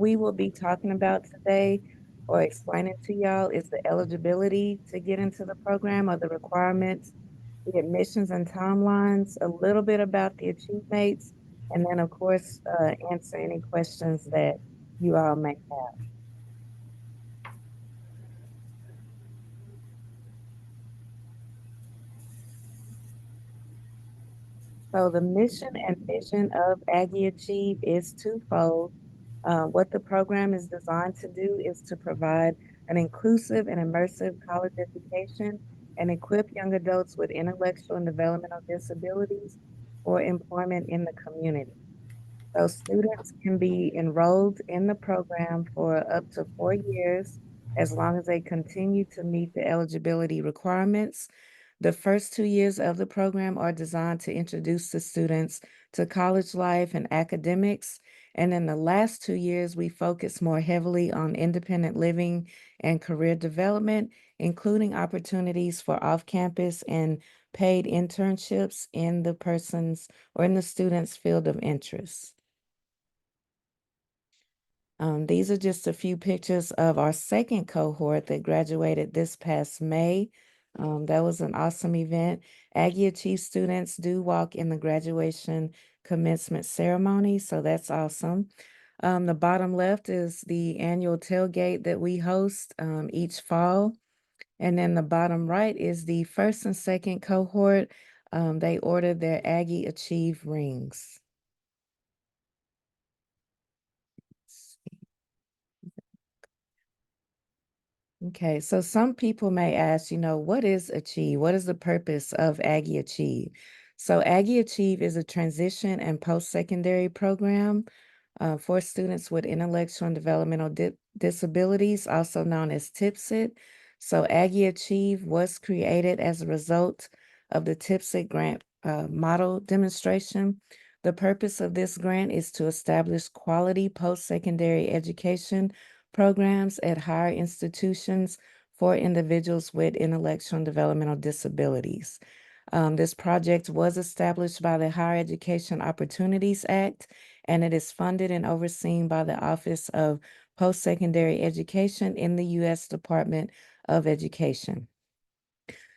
we will be talking about today or explaining to y'all is the eligibility to get into the program or the requirements, the admissions and timelines, a little bit about the achievements, and then, of course, answer any questions that you all may have. So the mission and vision of Aggie Achieve is twofold. What the program is designed to do is to provide an inclusive and immersive college education and equip young adults with intellectual and developmental disabilities for employment in the community. So students can be enrolled in the program for up to 4 years as long as they continue to meet the eligibility requirements. The first 2 years of the program are designed to introduce the students to college life and academics. And in the last 2 years, we focus more heavily on independent living and career development, including opportunities for off-campus and paid internships in the person's or in the student's field of interest. These are just a few pictures of our second cohort that graduated this past May. That was an awesome event. Aggie Achieve students do walk in the graduation commencement ceremony, so that's awesome. The bottom left is the annual tailgate that we host each fall. And then the bottom right is the first and second cohort. They ordered their Aggie Achieve rings. Okay, so some people may ask, what is Achieve? What is the purpose of Aggie Achieve? So Aggie Achieve is a transition and post-secondary program for students with intellectual and developmental disabilities, also known as TIPSIT. So Aggie Achieve was created as a result of the TIPSIT grant model demonstration. The purpose of this grant is to establish quality post-secondary education programs at higher institutions for individuals with intellectual and developmental disabilities. This project was established by the Higher Education Opportunities Act, and it is funded and overseen by the Office of Post-Secondary Education in the U.S. Department of Education.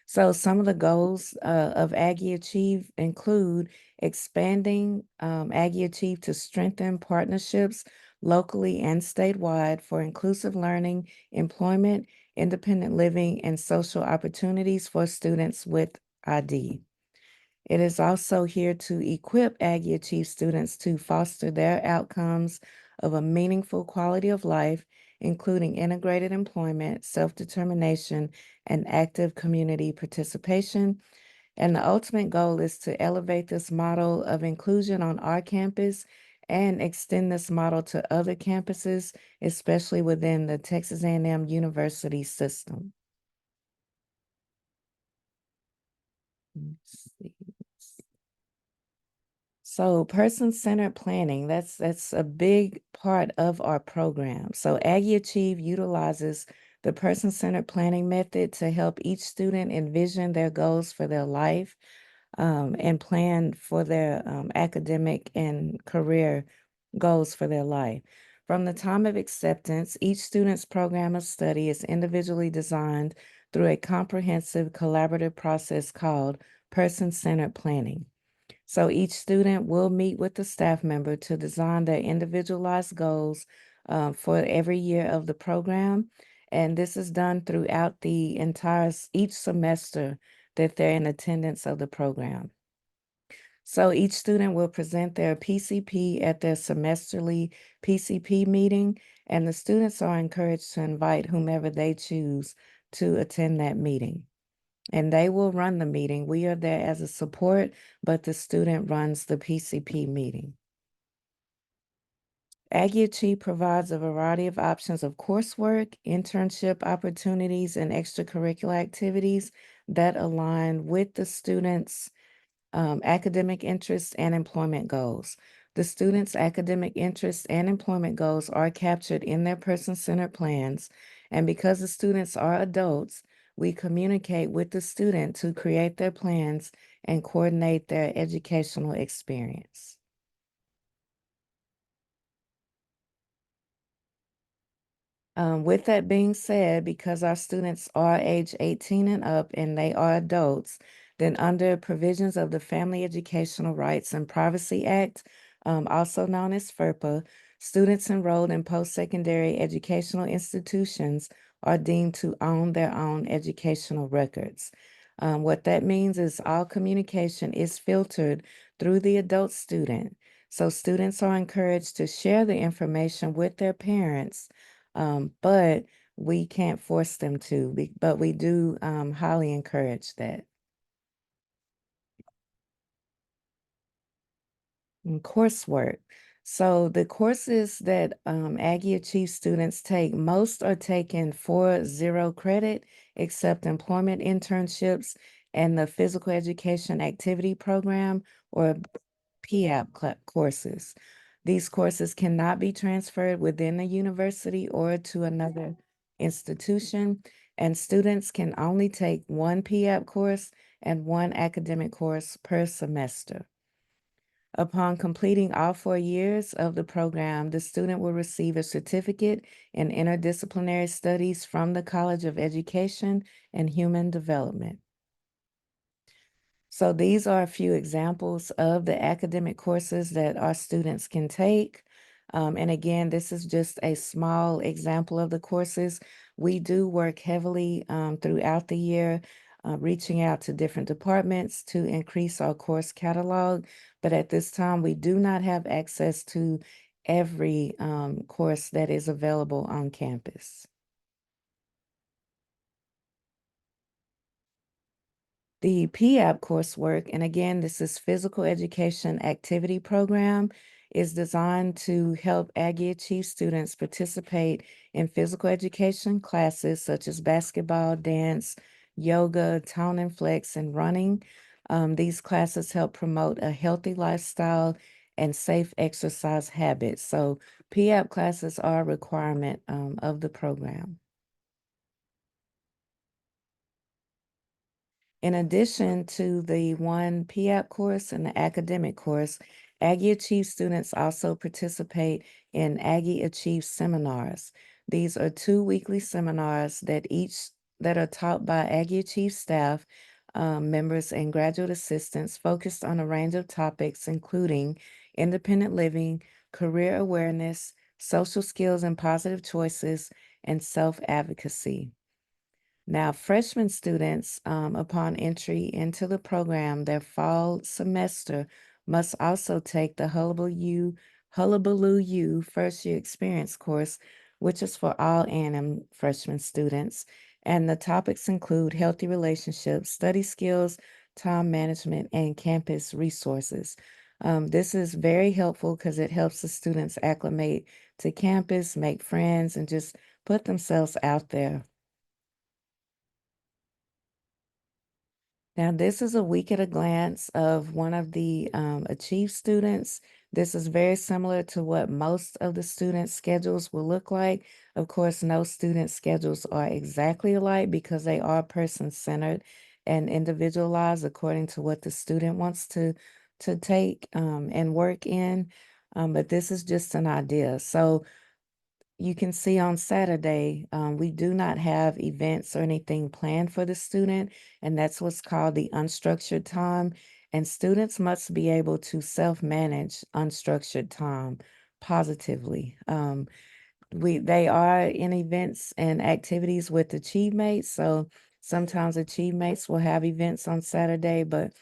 So some of the goals of Aggie Achieve include expanding Aggie Achieve to strengthen partnerships locally and statewide for inclusive learning, employment, independent living, and social opportunities for students with ID. It is also here to equip Aggie Achieve students to foster their outcomes of a meaningful quality of life, including integrated employment, self-determination, and active community participation. And the ultimate goal is to elevate this model of inclusion on our campus and extend this model to other campuses, especially within the Texas A&M University system. Let's see. So person-centered planning, that's a big part of our program. So Aggie Achieve utilizes the person-centered planning method to help each student envision their goals for their life and plan for their academic and career goals for their life. From the time of acceptance, each student's program of study is individually designed through a comprehensive collaborative process called person-centered planning. So each student will meet with the staff member to design their individualized goals for every year of the program. And this is done throughout the each semester that they're in attendance of the program. So each student will present their PCP at their semesterly PCP meeting, and the students are encouraged to invite whomever they choose to attend that meeting. And they will run the meeting. We are there as a support, but the student runs the PCP meeting. Aggie Achieve provides a variety of options of coursework, internship opportunities, and extracurricular activities that align with the students' academic interests and employment goals. The students' academic interests and employment goals are captured in their person-centered plans, and because the students are adults, we communicate with the student to create their plans and coordinate their educational experience. With that being said, because our students are age 18 and up and they are adults, then under provisions of the Family Educational Rights and Privacy Act, also known as FERPA, students enrolled in post-secondary educational institutions are deemed to own their own educational records. What that means is all communication is filtered through the adult student. So students are encouraged to share the information with their parents, but we can't force them to, but we do highly encourage that. And coursework. So the courses that Aggie Achieve students take, most are taken for 0 credit, except employment internships and the physical education activity program or courses. These courses cannot be transferred within the university or to another institution, and students can only take one PAP course and one academic course per semester. Upon completing all 4 years of the program, the student will receive a certificate in interdisciplinary studies from the College of Education and Human Development. So these are a few examples of the academic courses that our students can take. And again, this is just a small example of the courses. We do work heavily throughout the year, reaching out to different departments to increase our course catalog. But at this time, we do not have access to every course that is available on campus. The PAP coursework, and again, this is Physical Education Activity Program, is designed to help Aggie Achieve students participate in physical education classes such as basketball, dance, yoga, tone and flex, and running. These classes help promote a healthy lifestyle and safe exercise habits. So PAP classes are a requirement of the program. In addition to the one PAP course and the academic course, Aggie Achieve students also participate in Aggie Achieve seminars. These are 2 weekly seminars that are taught by Aggie Achieve staff, members, and graduate assistants focused on a range of topics, including independent living, career awareness, social skills and positive choices, and self-advocacy. Now, freshman students, upon entry into the program, their fall semester must also take the Hullabaloo U first year experience course, which is for all A&M freshman students. And the topics include healthy relationships, study skills, time management, and campus resources. This is very helpful because it helps the students acclimate to campus, make friends, and just put themselves out there. Now, this is a week at a glance of one of the Achieve students. This is very similar to what most of the student schedules will look like. Of course, no student schedules are exactly alike because they are person-centered and individualized according to what the student wants to take and work in. But this is just an idea. So you can see on Saturday, we do not have events or anything planned for the student, and that's what's called the unstructured time. And students must be able to self-manage unstructured time positively. They are in events and activities with the Achievemates. So sometimes Achievemates will have events on Saturday, but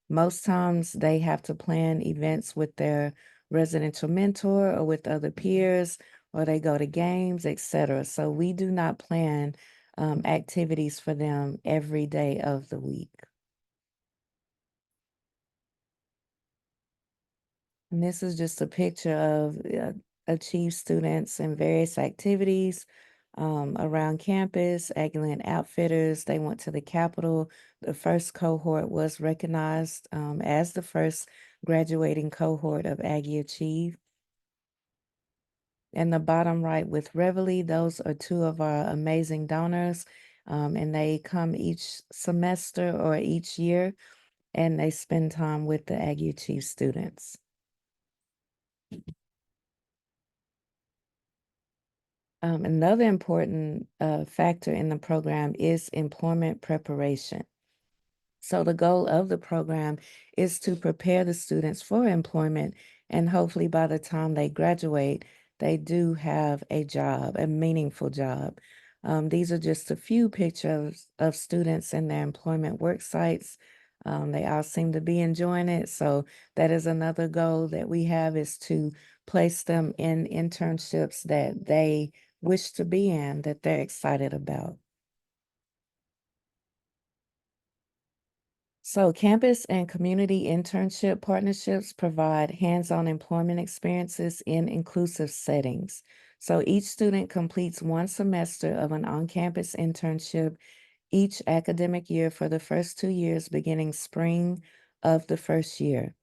most times they have to plan events with their residential mentor or with other peers, or they go to games, etc. So we do not plan activities for them every day of the week. And this is just a picture of Achieve students in various activities around campus. Aggieland Outfitters, they went to the Capitol. The first cohort was recognized as the first graduating cohort of Aggie Achieve. And the bottom right with Reveille, those are two of our amazing donors. And they come each semester or each year, and they spend time with the Aggie Achieve students. Another important factor in the program is employment preparation. So the goal of the program is to prepare the students for employment, and hopefully by the time they graduate, they do have a job, a meaningful job. These are just a few pictures of students in their employment work sites. They all seem to be enjoying it. So that is another goal that we have, is to place them in internships that they wish to be in, that they're excited about. So, campus and community internship partnerships provide hands-on employment experiences in inclusive settings. So, each student completes one semester of an on-campus internship each academic year for the first 2 years, beginning spring of the first year.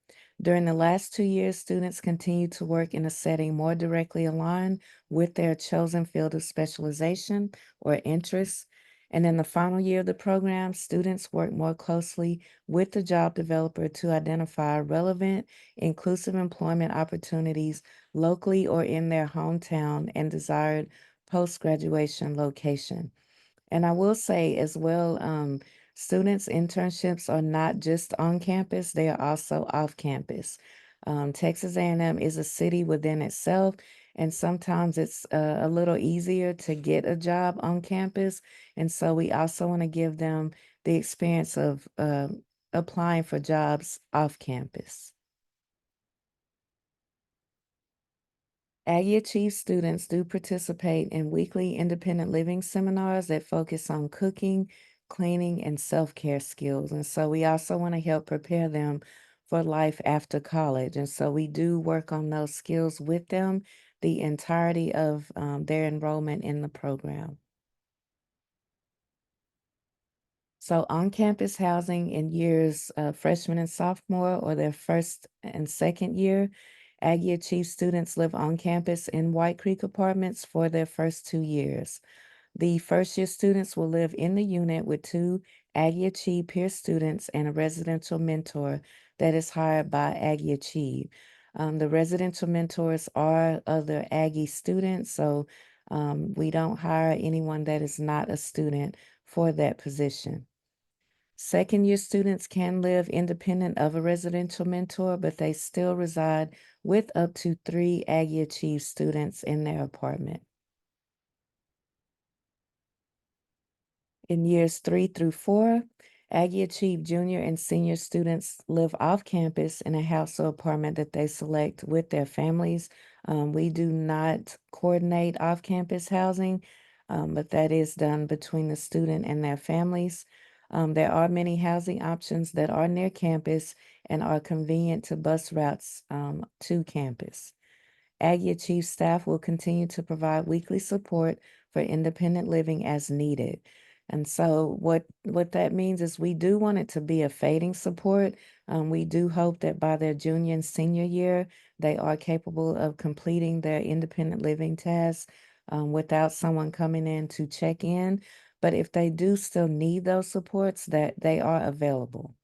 During the last 2 years, students continue to work in a setting more directly aligned with their chosen field of specialization or interest. And in the final year of the program, students work more closely with the job developer to identify relevant, inclusive employment opportunities locally or in their hometown and desired post graduation location. And I will say as well, students' internships are not just on campus, they are also off campus. Texas A&M is a city within itself, and sometimes it's a little easier to get a job on campus. And so we also want to give them the experience of applying for jobs off campus. Aggie Achieve students do participate in weekly independent living seminars that focus on cooking, cleaning, and self-care skills. And so we also want to help prepare them for life after college. And so we do work on those skills with them the entirety of their enrollment in the program. So on-campus housing in years freshman and sophomore, or their first and second year, Aggie Achieve students live on campus in White Creek apartments for their first 2 years. The first year students will live in the unit with two Aggie Achieve peer students and a residential mentor that is hired by Aggie Achieve. The residential mentors are other Aggie students, so we don't hire anyone that is not a student for that position. Second year students can live independent of a residential mentor, but they still reside with up to three Aggie Achieve students in their apartment. In years 3 through 4, Aggie Achieve junior and senior students live off campus in a house or apartment that they select with their families. We do not coordinate off campus housing, but that is done between the student and their families. There are many housing options that are near campus and are convenient to bus routes to campus. Aggie Achieve staff will continue to provide weekly support for independent living as needed. And so what that means is we do want it to be a fading support. We do hope that by their junior and senior year, they are capable of completing their independent living tasks without someone coming in to check in. But if they do still need those supports, that they are available.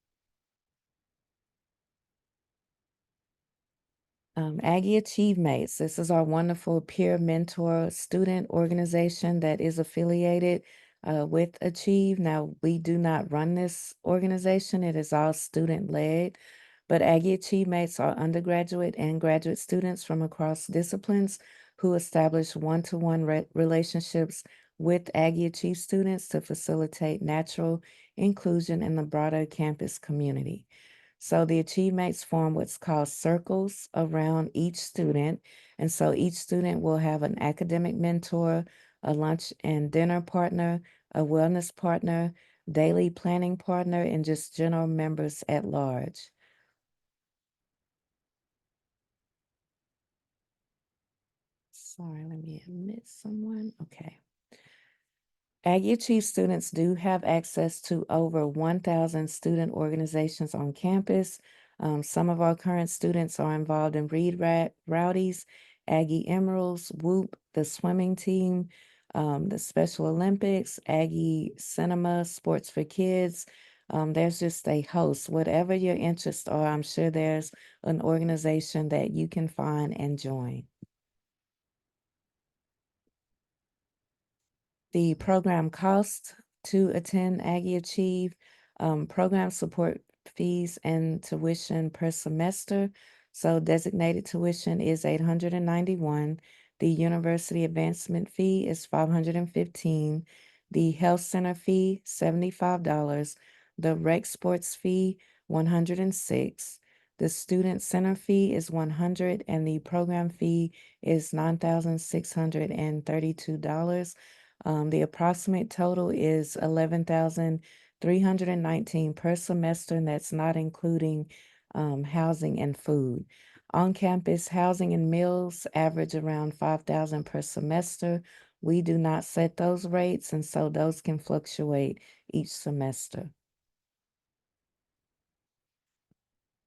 Aggie Achievemates. This is our wonderful peer mentor student organization that is affiliated with Achieve. Now, we do not run this organization, it is all student led. But Aggie Achievemates are undergraduate and graduate students from across disciplines who establish one-to-one relationships with Aggie Achieve students to facilitate natural inclusion in the broader campus community. So the Achievemates form what's called circles around each student. And so each student will have an academic mentor, a lunch and dinner partner, a wellness partner, daily planning partner, and just general members at large. Sorry, let me admit someone. Okay. Aggie Achieve students do have access to over 1,000 student organizations on campus. Some of our current students are involved in Read Rowdies, Aggie Emeralds, Whoop, the swimming team, the Special Olympics, Aggie Cinema, Sports for Kids. There's just a host. Whatever your interests are, I'm sure there's an organization that you can find and join. The program cost to attend Aggie Achieve, program support fees and tuition per semester. So designated tuition is 891. The university advancement fee is 515. The health center fee, $75. The rec sports fee, 106. The student center fee is 100 and the program fee is $9,632. The approximate total is 11,319 per semester, and that's not including housing and food. On-campus housing and meals average around 5,000 per semester. We do not set those rates, and so those can fluctuate each semester.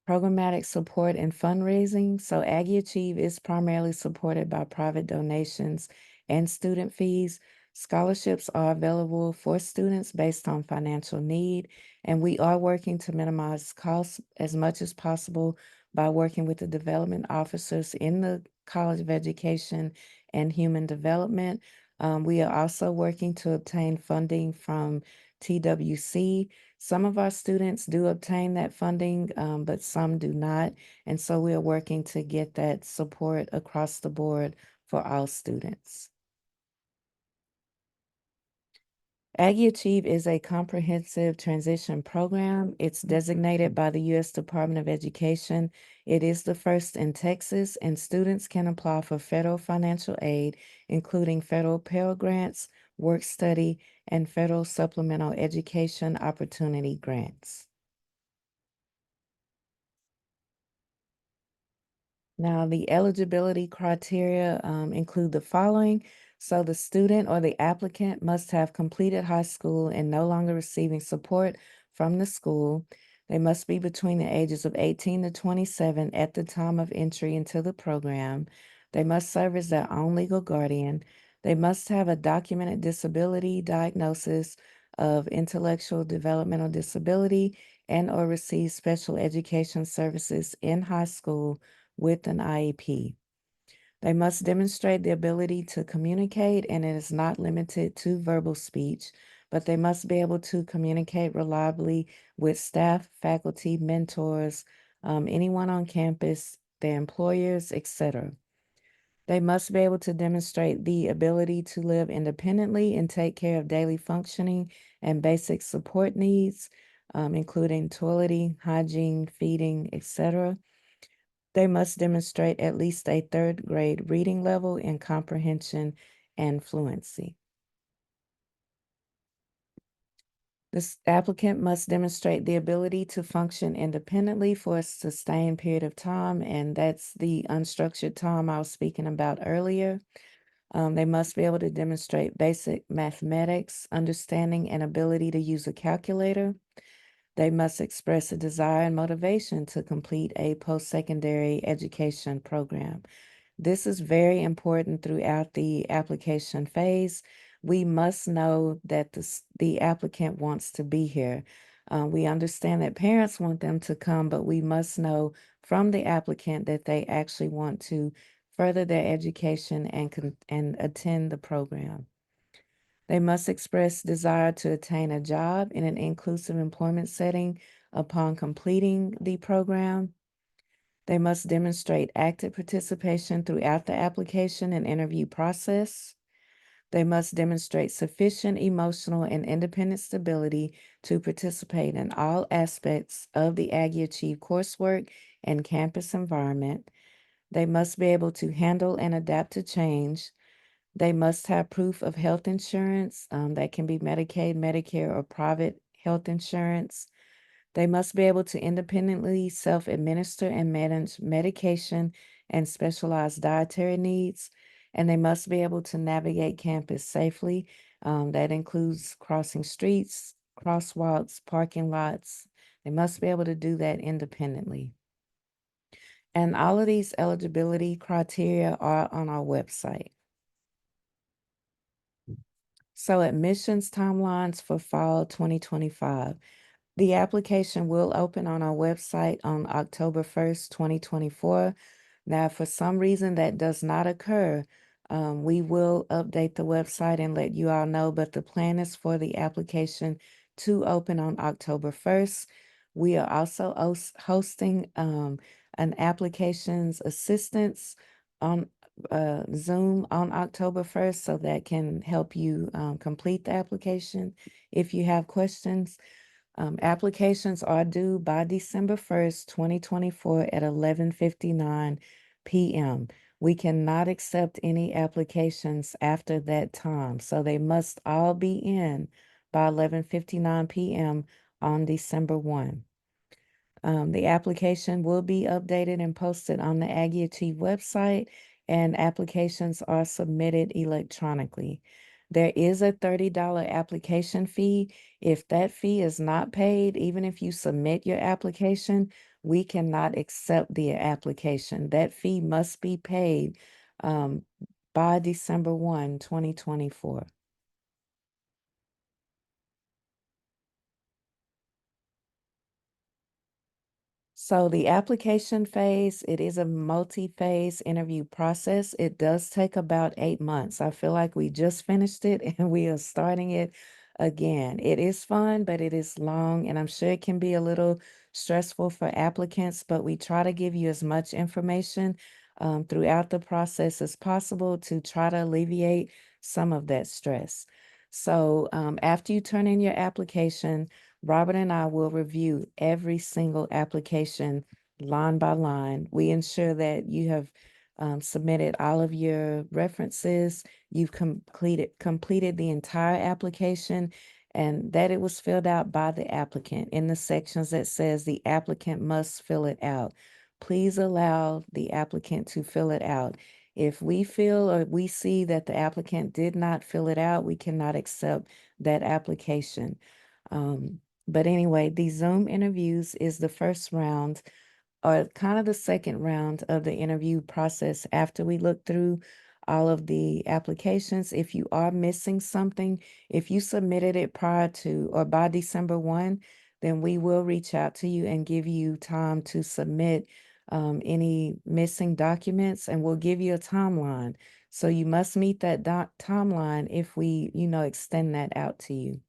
Programmatic support and fundraising. So Aggie Achieve is primarily supported by private donations and student fees. Scholarships are available for students based on financial need, and we are working to minimize costs as much as possible by working with the development officers in the College of Education and Human Development. We are also working to obtain funding from TWC. Some of our students do obtain that funding, but some do not. And so we are working to get that support across the board for all students. Aggie Achieve is a comprehensive transition program. It's designated by the U.S. Department of Education. It is the first in Texas, and students can apply for federal financial aid, including federal Pell Grants, work study, and federal supplemental education opportunity grants. Now, the eligibility criteria include the following. So, the student or the applicant must have completed high school and no longer receiving support from the school. They must be between the ages of 18 to 27 at the time of entry into the program. They must serve as their own legal guardian. They must have a documented disability diagnosis of intellectual developmental disability and or receive special education services in high school with an IEP. They must demonstrate the ability to communicate, and it is not limited to verbal speech, but they must be able to communicate reliably with staff, faculty, mentors, anyone on campus, their employers, etc. They must be able to demonstrate the ability to live independently and take care of daily functioning and basic support needs, including toileting, hygiene, feeding, etc. They must demonstrate at least a third grade reading level in comprehension and fluency. This applicant must demonstrate the ability to function independently for a sustained period of time, and that's the unstructured time I was speaking about earlier. They must be able to demonstrate basic mathematics, understanding, and ability to use a calculator. They must express a desire and motivation to complete a post-secondary education program. This is very important throughout the application phase. We must know that the applicant wants to be here. We understand that parents want them to come, but we must know from the applicant that they actually want to further their education and attend the program. They must express desire to attain a job in an inclusive employment setting upon completing the program. They must demonstrate active participation throughout the application and interview process. They must demonstrate sufficient emotional and independent stability to participate in all aspects of the Aggie Achieve coursework and campus environment. They must be able to handle and adapt to change. They must have proof of health insurance, that can be Medicaid, Medicare, or private health insurance. They must be able to independently self-administer and manage medication and specialized dietary needs, and they must be able to navigate campus safely. That includes crossing streets, crosswalks, parking lots. They must be able to do that independently. And all of these eligibility criteria are on our website. So admissions timelines for fall 2025. The application will open on our website on October 1st, 2024. Now, if for some reason that does not occur, We will update the website and let you all know, but the plan is for the application to open on October 1st. We are also hosting an applications assistance on Zoom on October 1st, so that can help you complete the application if you have questions. Applications are due by December 1st, 2024 at 11:59 p.m. We cannot accept any applications after that time, so they must all be in by 11:59 p.m. on December 1. The application will be updated and posted on the Aggie Achieve website, and applications are submitted electronically. There is a $30 application fee. If that fee is not paid, even if you submit your application, we cannot accept the application. That fee must be paid um, by December 1, 2024. So the application phase, it is a multi-phase interview process. It does take about 8 months. I feel like we just finished it and we are starting it again. It is fun, but it is long, and I'm sure it can be a little stressful for applicants, but we try to give you as much information throughout the process as possible to try to alleviate some of that stress. So after you turn in your application, Robert and I will review every single application line by line. We ensure that you have submitted all of your references, you've completed the entire application, and that it was filled out by the applicant in the sections that says the applicant must fill it out. Please allow the applicant to fill it out. If we feel or we see that the applicant did not fill it out, we cannot accept that application. But anyway, the Zoom interviews is the first round, or kind of the second round of the interview process after we look through all of the applications. If you are missing something, if you submitted it prior to or by December 1, then we will reach out to you and give you time to submit any missing documents, and we'll give you a timeline. So you must meet that timeline if we, extend that out to you.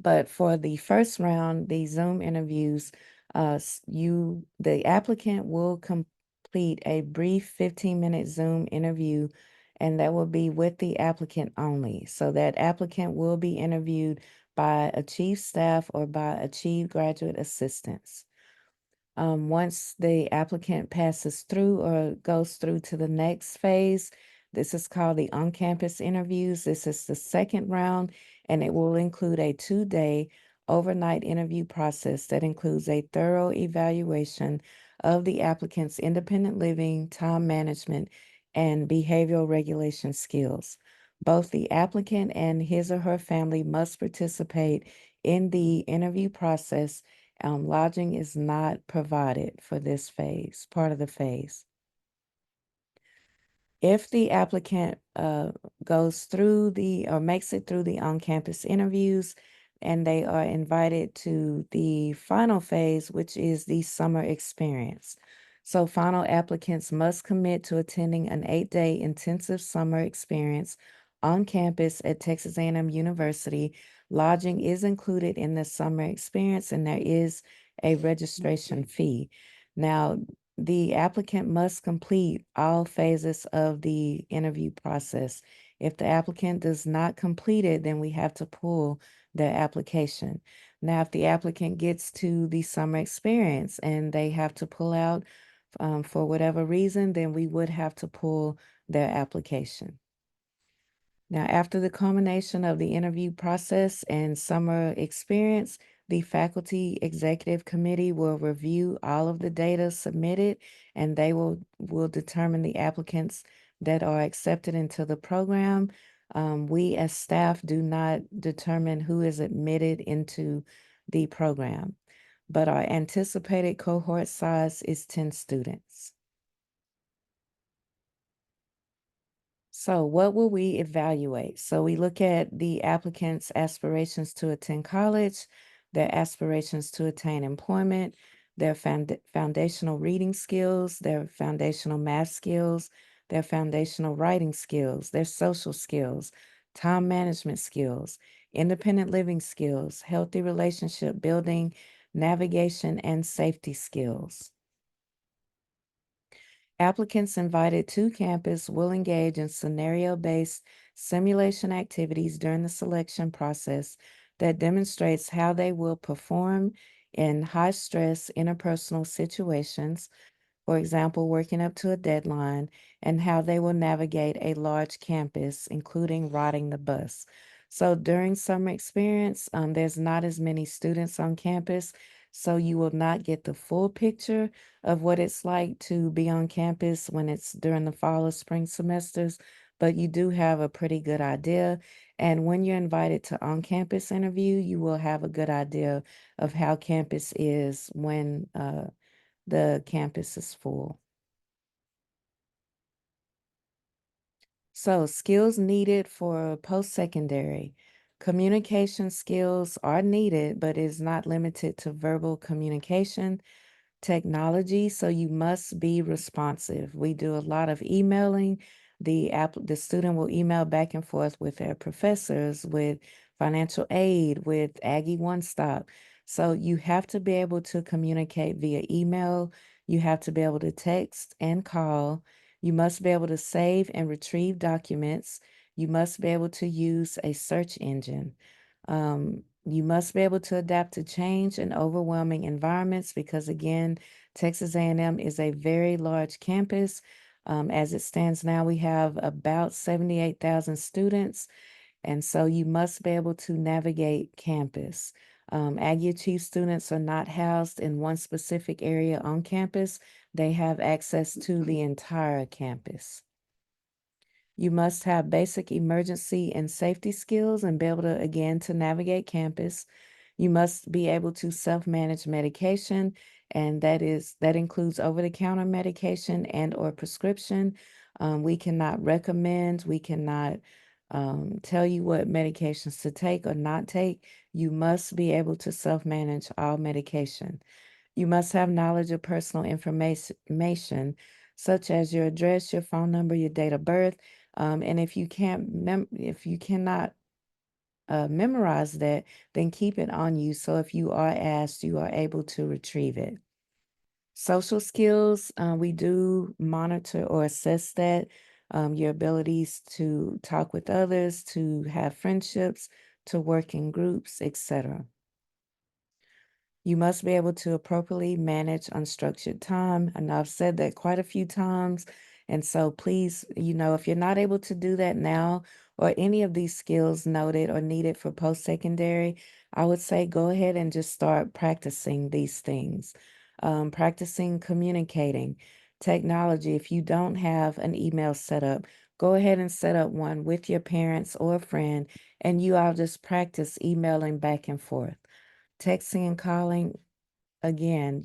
But for the first round, the Zoom interviews, the applicant will complete a brief 15-minute Zoom interview, and that will be with the applicant only. So that applicant will be interviewed by Achieve staff or by Achieve graduate assistants. Once the applicant passes through or goes through to the next phase, this is called the on-campus interviews. This is the second round, and it will include a 2-day overnight interview process that includes a thorough evaluation of the applicant's independent living, time management, and behavioral regulation skills. Both the applicant and his or her family must participate in the interview process. Lodging is not provided for this phase, part of the phase. If the applicant goes through or makes it through the on-campus interviews, and they are invited to the final phase, which is the summer experience. So final applicants must commit to attending an 8-day intensive summer experience on campus at Texas A&M University. Lodging is included in the summer experience, and there is a registration fee. Now, the applicant must complete all phases of the interview process. If the applicant does not complete it, then we have to pull their application. Now, if the applicant gets to the summer experience and they have to pull out for whatever reason, then we would have to pull their application. Now, after the culmination of the interview process and summer experience, the faculty executive committee will review all of the data submitted, and they will determine the applicants that are accepted into the program. We as staff do not determine who is admitted into the program, but our anticipated cohort size is 10 students. So what will we evaluate? So we look at the applicant's aspirations to attend college, their aspirations to attain employment, their foundational reading skills, their foundational math skills, their foundational writing skills, their social skills, time management skills, independent living skills, healthy relationship building, navigation, and safety skills. Applicants invited to campus will engage in scenario-based simulation activities during the selection process that demonstrates how they will perform in high-stress interpersonal situations, for example, working up to a deadline, and how they will navigate a large campus, including riding the bus. So during summer experience, there's not as many students on campus, so you will not get the full picture of what it's like to be on campus when it's during the fall or spring semesters, but you do have a pretty good idea. And when you're invited to on-campus interview, you will have a good idea of how campus is when the campus is full. So, skills needed for post-secondary. Communication skills are needed, but is not limited to verbal communication. Technology, so you must be responsive. We do a lot of emailing. The student will email back and forth with their professors, with financial aid, with Aggie One Stop. So you have to be able to communicate via email. You have to be able to text and call. You must be able to save and retrieve documents. You must be able to use a search engine. You must be able to adapt to change in overwhelming environments because, again, Texas A&M is a very large campus. As it stands now, we have about 78,000 students, and so you must be able to navigate campus. Aggie Achieve students are not housed in one specific area on campus. They have access to the entire campus. You must have basic emergency and safety skills and be able to, again, to navigate campus. You must be able to self-manage medication, and that includes over-the-counter medication and or prescription. We cannot recommend, we cannot tell you what medications to take or not take. You must be able to self-manage all medication. You must have knowledge of personal information, such as your address, your phone number, your date of birth. And if you cannot memorize that, then keep it on you. So if you are asked, you are able to retrieve it. Social skills, we do monitor or assess that, your abilities to talk with others, to have friendships, to work in groups, etc. You must be able to appropriately manage unstructured time. And I've said that quite a few times. And so please, if you're not able to do that now or any of these skills noted or needed for post-secondary, I would say go ahead and just start practicing these things. Practicing communicating, technology. If you don't have an email set up, go ahead and set up one with your parents or a friend, and you all just practice emailing back and forth. Texting and calling, again,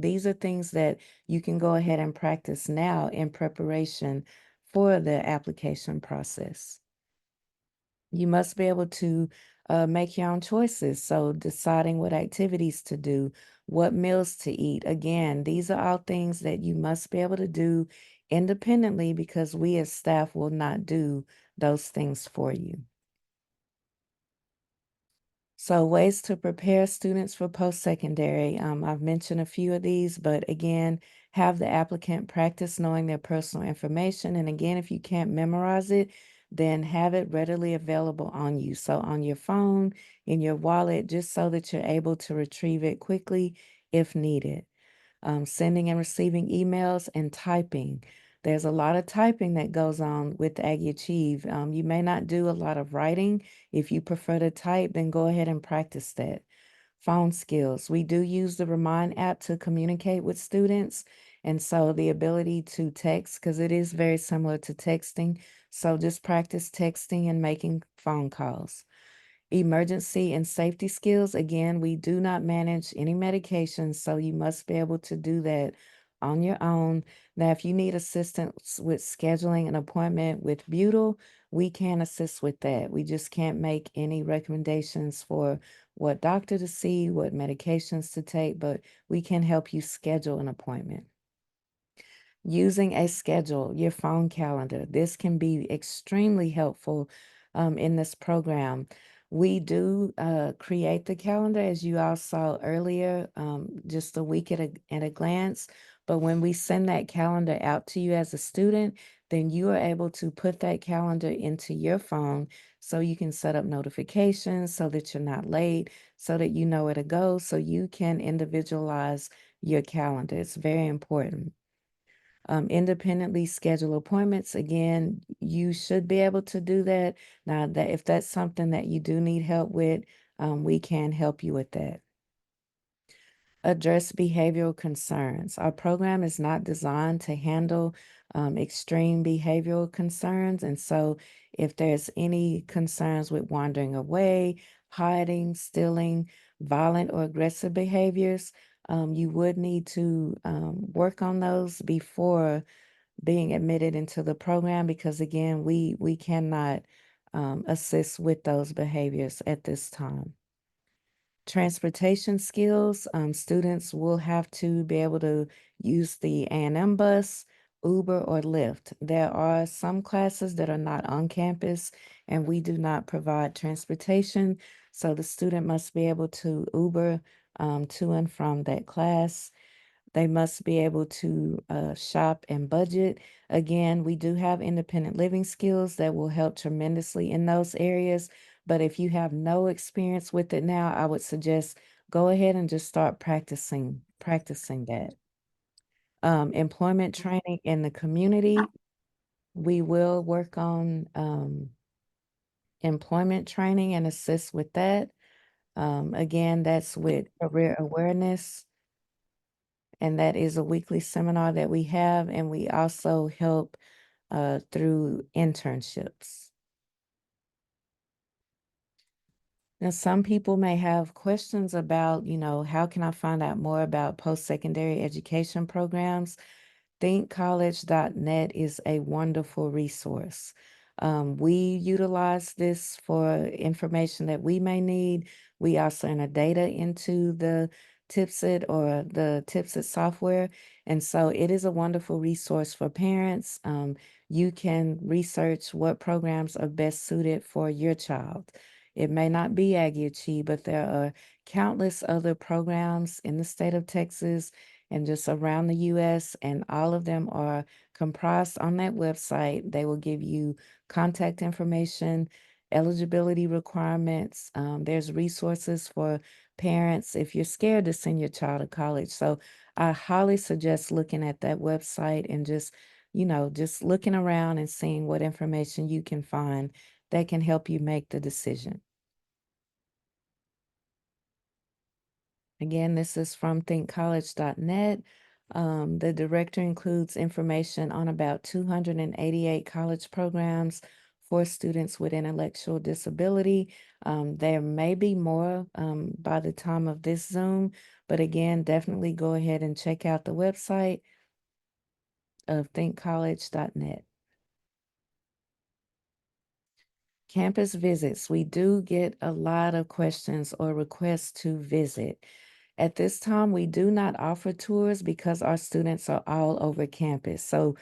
these are things that you can go ahead and practice now in preparation for the application process. You must be able to make your own choices. So, deciding what activities to do, what meals to eat. Again, these are all things that you must be able to do independently because we as staff will not do those things for you. So, ways to prepare students for post-secondary. I've mentioned a few of these, but again, have the applicant practice knowing their personal information. And again, if you can't memorize it, then have it readily available on you. So, on your phone, in your wallet, just so that you're able to retrieve it quickly if needed. Sending and receiving emails and typing. There's a lot of typing that goes on with Aggie Achieve. You may not do a lot of writing. If you prefer to type, then go ahead and practice that. Phone skills. We do use the Remind app to communicate with students. And so the ability to text, because it is very similar to texting. So just practice texting and making phone calls. Emergency and safety skills, again, we do not manage any medications, so you must be able to do that on your own. Now, if you need assistance with scheduling an appointment with Butyl, we can assist with that. We just can't make any recommendations for what doctor to see, what medications to take, but we can help you schedule an appointment. Using a schedule, your phone calendar. This can be extremely helpful in this program. We do create the calendar, as you all saw earlier, just a week at a glance. But when we send that calendar out to you as a student, then you are able to put that calendar into your phone so you can set up notifications so that you're not late, so that you know where to go, so you can individualize your calendar. It's very important. Independently schedule appointments. Again, you should be able to do that. Now, that if that's something that you do need help with, we can help you with that. Address behavioral concerns. Our program is not designed to handle extreme behavioral concerns. And so, if there's any concerns with wandering away, hiding, stealing, violent or aggressive behaviors, you would need to work on those before being admitted into the program because again, we cannot assist with those behaviors at this time. Transportation skills, students will have to be able to use the A&M bus, Uber, or Lyft. There are some classes that are not on campus, and we do not provide transportation, so the student must be able to Uber to and from that class. They must be able to shop and budget. Again, we do have independent living skills that will help tremendously in those areas. But if you have no experience with it now, I would suggest go ahead and just start practicing that. Employment training in the community. We will work on employment training and assist with that. Again, that's with career awareness. And that is a weekly seminar that we have, and we also help through internships. Now, some people may have questions about, how can I find out more about post-secondary education programs? thinkcollege.net is a wonderful resource. We utilize this for information that we may need. We also enter data into the Tipsit or the Tipsit software. And so it is a wonderful resource for parents. You can research what programs are best suited for your child. It may not be Aggie Achieve, but there are countless other programs in the state of Texas and just around the US, and all of them are comprised on that website. They will give you contact information, eligibility requirements. There's resources for parents if you're scared to send your child to college. So I highly suggest looking at that website and just looking around and seeing what information you can find that can help you make the decision. Again, this is from thinkcollege.net. The directory includes information on about 288 college programs for students with intellectual disability. There may be more by the time of this Zoom, but again, definitely go ahead and check out the website of thinkcollege.net. Campus visits. We do get a lot of questions or requests to visit. At this time, we do not offer tours because our students are all over campus. So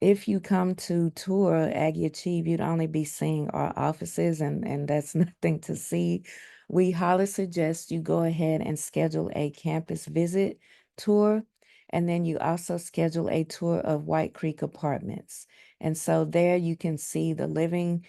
if you come to tour Aggie Achieve, you'd only be seeing our offices, and that's nothing to see. We highly suggest you go ahead and schedule a campus visit tour, and then you also schedule a tour of White Creek Apartments. And so there you can see the living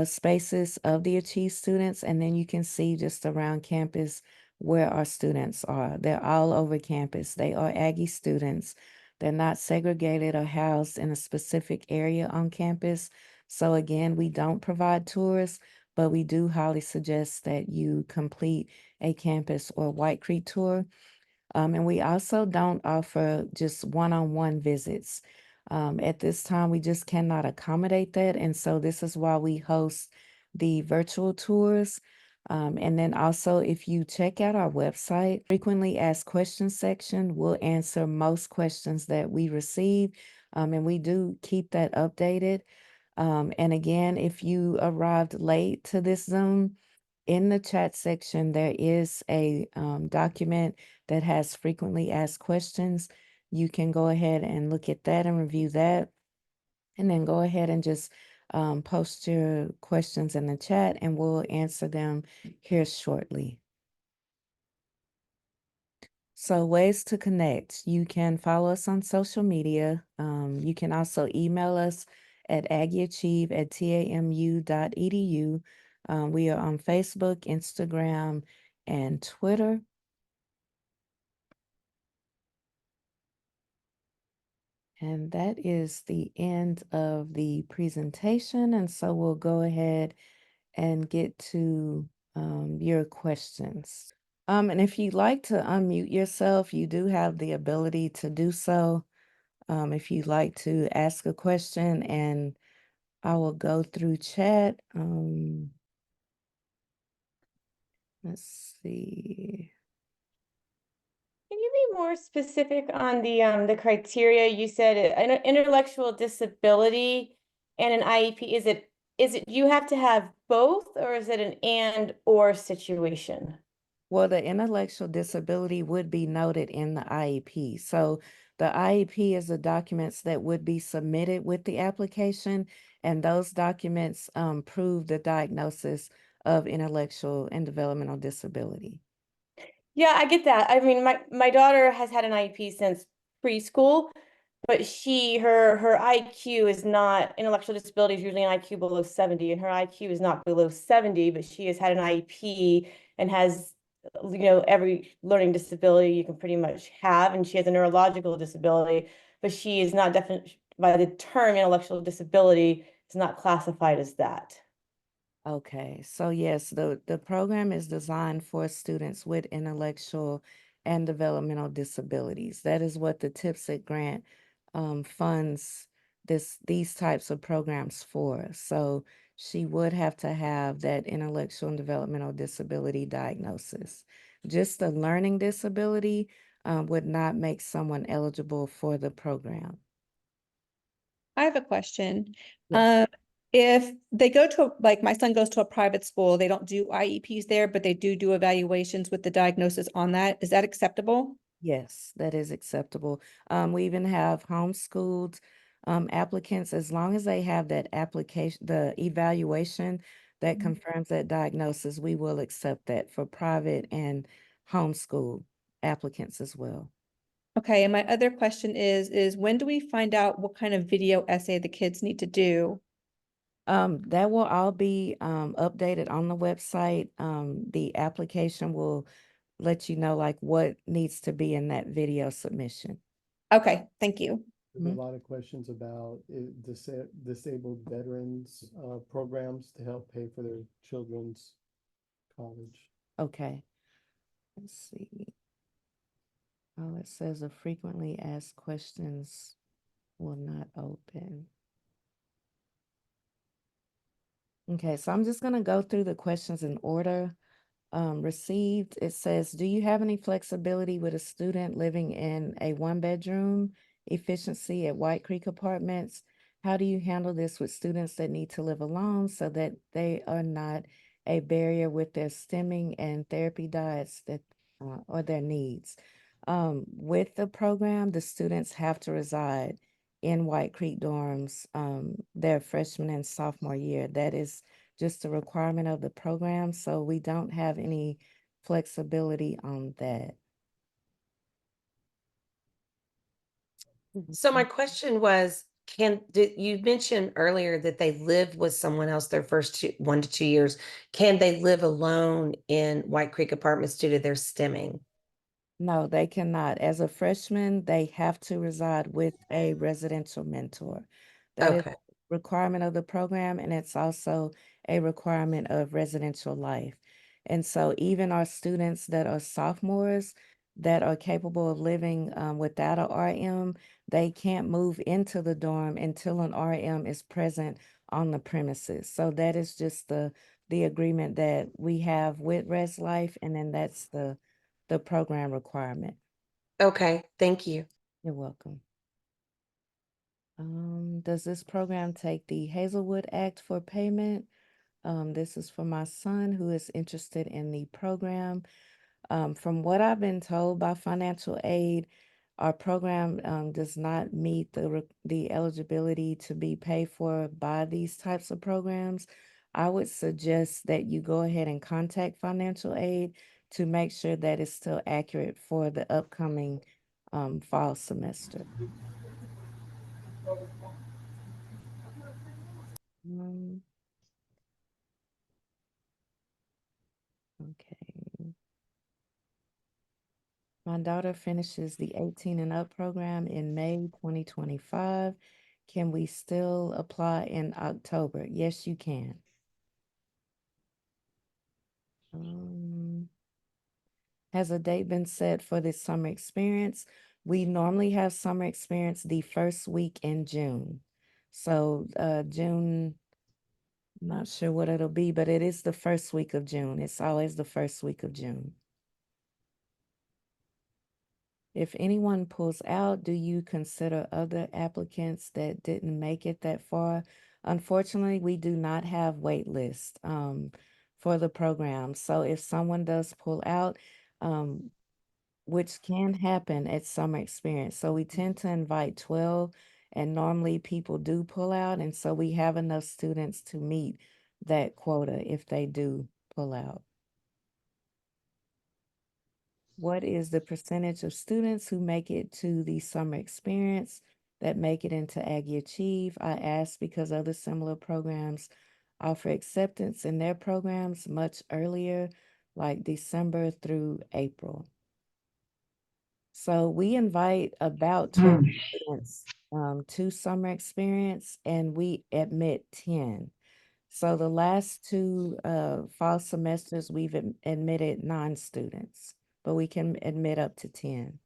spaces of the Achieve students, and then you can see just around campus where our students are. They're all over campus. They are Aggie students. They're not segregated or housed in a specific area on campus. So again, we don't provide tours, but we do highly suggest that you complete a campus or White Creek tour. And we also don't offer just one-on-one visits. At this time, we just cannot accommodate that. And so this is why we host the virtual tours. And then also, if you check out our website, frequently asked questions section will answer most questions that we receive. And we do keep that updated. And again, if you arrived late to this Zoom, in the chat section, there is a document that has frequently asked questions. you can go ahead and look at that and review that. And then go ahead and just post your questions in the chat and we'll answer them here shortly. So ways to connect. You can follow us on social media. You can also email us at aggieachieve.tamu.edu. We are on Facebook, Instagram, and Twitter. And that is the end of the presentation. And so we'll go ahead and get to your questions. And if you'd like to unmute yourself, you do have the ability to do so. If you'd like to ask a question, and I will go through chat. Let's see. Can you be more specific on the criteria? You said an intellectual disability and an IEP. Is it you have to have both, or is it an and or situation? Well, the intellectual disability would be noted in the IEP. So the IEP is the documents that would be submitted with the application, and those documents prove the diagnosis of intellectual and developmental disability. Yeah, I get that. I mean, my daughter has had an IEP since preschool, but her IQ is not, intellectual disability is usually an IQ below 70, and her IQ is not below 70, but she has had an IEP and has, every learning disability you can pretty much have, and she has a neurological disability, but she is not definite by the term intellectual disability, is not classified as that. Okay, so yes, the program is designed for students with intellectual and developmental disabilities. That is what the TIPSIT grant funds these types of programs for. So she would have to have that intellectual and developmental disability diagnosis. Just a learning disability would not make someone eligible for the program. I have a question. Yes. If they go to, like my son goes to a private school, they don't do IEPs there, but they do evaluations with the diagnosis on that. Is that acceptable? Yes, that is acceptable. We even have homeschooled applicants, as long as they have that application, the evaluation that Mhm. confirms that diagnosis, we will accept that for private and homeschool applicants as well. Okay, and my other question is when do we find out what kind of video essay the kids need to do? That will all be updated on the website. The application will let you know like what needs to be in that video submission. Okay, thank you. There's a lot of questions about disabled veterans programs to help pay for their children's college. Okay, let's see. Oh, it says the frequently asked questions will not open. Okay, so I'm just going to go through the questions in order. Received, it says, do you have any flexibility with a student living in a one-bedroom efficiency at White Creek Apartments? How do you handle this with students that need to live alone so that they are not a barrier with their stimming and therapy diets that or their needs? With the program, the students have to reside in White Creek dorms their freshman and sophomore year. That is just a requirement of the program, so we don't have any flexibility on that. So my question was, you mentioned earlier that they live with someone else their first 1 to 2 years. Can they live alone in White Creek Apartments due to their stimming? No, they cannot. As a freshman, they have to reside with a residential mentor. That is Okay. a requirement of the program, and it's also a requirement of residential life. And so even our students that are sophomores that are capable of living without a RM, they can't move into the dorm until an RM is present on the premises. So that is just the agreement that we have with Res Life, and then that's the program requirement. Okay, thank you. You're welcome. Does this program take the Hazelwood Act for payment? This is for my son who is interested in the program. From what I've been told by financial aid, our program does not meet the eligibility to be paid for by these types of programs, I would suggest that you go ahead and contact financial aid to make sure that it's still accurate for the upcoming fall semester. Okay. My daughter finishes the 18 and up program in May 2025. Can we still apply in October? Yes, you can. Has a date been set for this summer experience? We normally have summer experience the first week in June. So June, not sure what it'll be, but it is the first week of June. It's always the first week of June. If anyone pulls out, do you consider other applicants that didn't make it that far? Unfortunately, we do not have wait lists for the program. So if someone does pull out, which can happen at summer experience. So we tend to invite 12, and normally people do pull out. And so we have enough students to meet that quota if they do pull out. What is the percentage of students who make it to the summer experience that make it into Aggie Achieve? I ask because other similar programs offer acceptance in their programs much earlier, like December through April. So we invite about 12 students to summer experience, and we admit 10. So the last two fall semesters, we've admitted 9 students, but we can admit up to 10.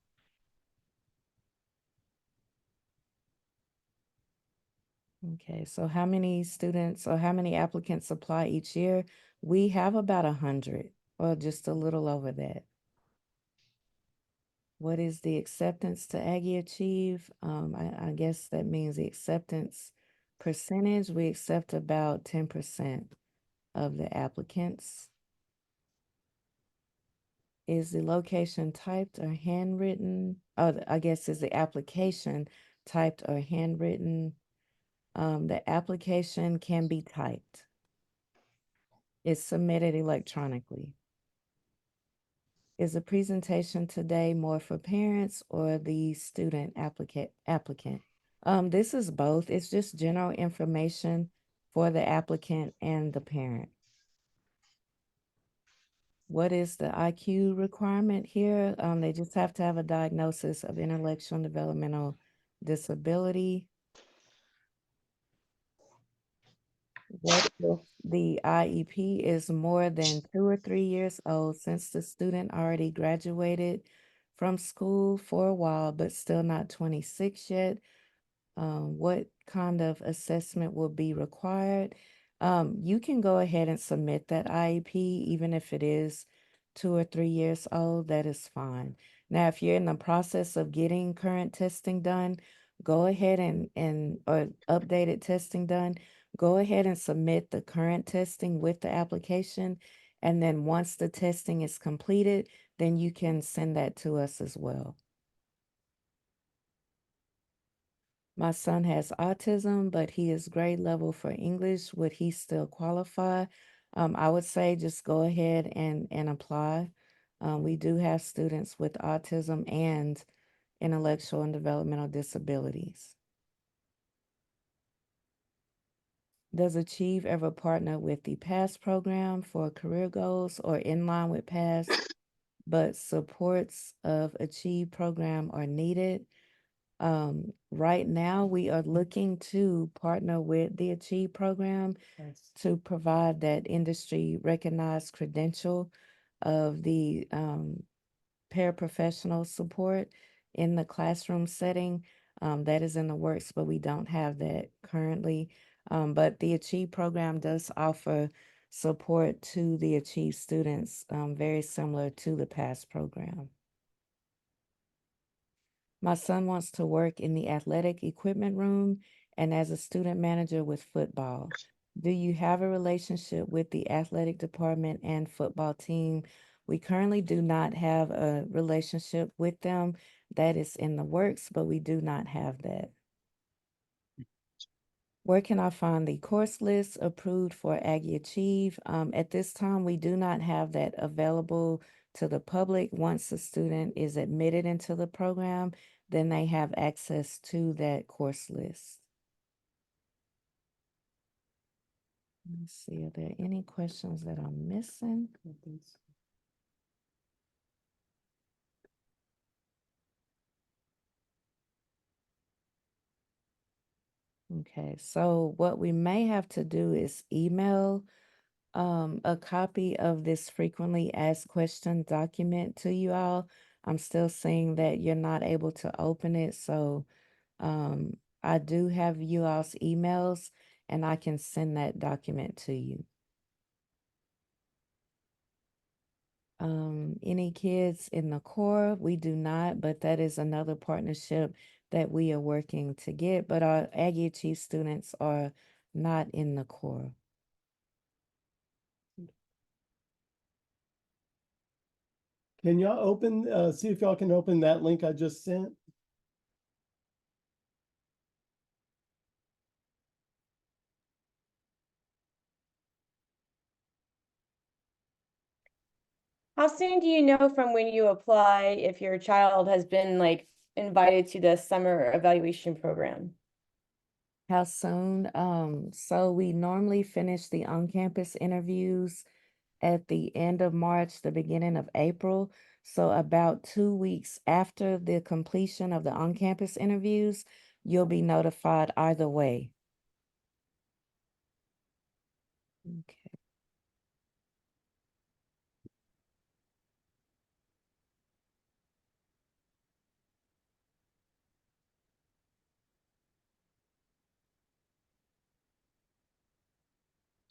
Okay, so how many students or how many applicants apply each year? We have about 100, or just a little over that. What is the acceptance to Aggie Achieve? I guess that means the acceptance percentage. We accept about 10% of the applicants. Is the location typed or handwritten? Oh, I guess is the application typed or handwritten? The application can be typed. It's submitted electronically. Is the presentation today more for parents or the student applicant? This is both. It's just general information for the applicant and the parent. What is the IQ requirement here? They just have to have a diagnosis of intellectual and developmental disability. What if the IEP is more than 2 or 3 years old since the student already graduated from school for a while, but still not 26 yet? What kind of assessment will be required? You can go ahead and submit that IEP, even if it is 2 or 3 years old, that is fine. Now, if you're in the process of getting current testing done, go ahead or updated testing done, go ahead and submit the current testing with the application. And then once the testing is completed, then you can send that to us as well. My son has autism, but he is grade level for English. Would he still qualify? I would say just go ahead and apply. We do have students with autism and intellectual and developmental disabilities. Does Achieve ever partner with the PASS program for career goals or in line with PASS, but supports of Achieve program are needed? Right now, we are looking to partner with the Achieve program to provide that industry recognized credential of the paraprofessional support in the classroom setting. That is in the works, but we don't have that currently. But the Achieve program does offer support to the Achieve students, very similar to the PASS program. My son wants to work in the athletic equipment room and as a student manager with football. Do you have a relationship with the athletic department and football team? We currently do not have a relationship with them. That is in the works, but we do not have that. Where can I find the course list approved for Aggie Achieve? At this time, we do not have that available to the public. Once a student is admitted into the program, then they have access to that course list. Let's see, are there any questions that I'm missing? Okay, so what we may have to do is email a copy of this frequently asked question document to you all. I'm still seeing that you're not able to open it, so I do have you all's emails and I can send that document to you. Any kids in the core? We do not, but that is another partnership that we are working to get. But our Aggie Achieve students are not in the core. Can y'all open, see if y'all can open that link I just sent? How soon do you know from when you apply if your child has been like invited to the summer evaluation program? How soon? So we normally finish the on-campus interviews at the end of March, the beginning of April. So about 2 weeks after the completion of the on-campus interviews, you'll be notified either way. Okay.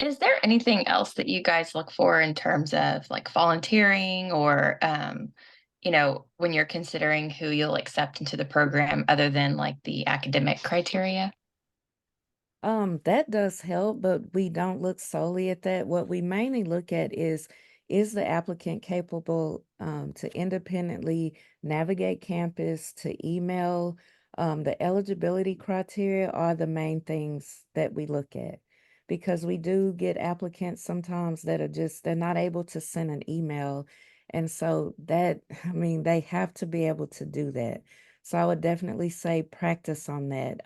Is there anything else that you guys look for in terms of like volunteering or, when you're considering who you'll accept into the program other than like the academic criteria? That does help, but we don't look solely at that. What we mainly look at is the applicant capable to independently navigate campus, to email? The eligibility criteria are the main things that we look at because we do get applicants sometimes that are they're not able to send an email. And so that, I mean, they have to be able to do that. So I would definitely say practice on that.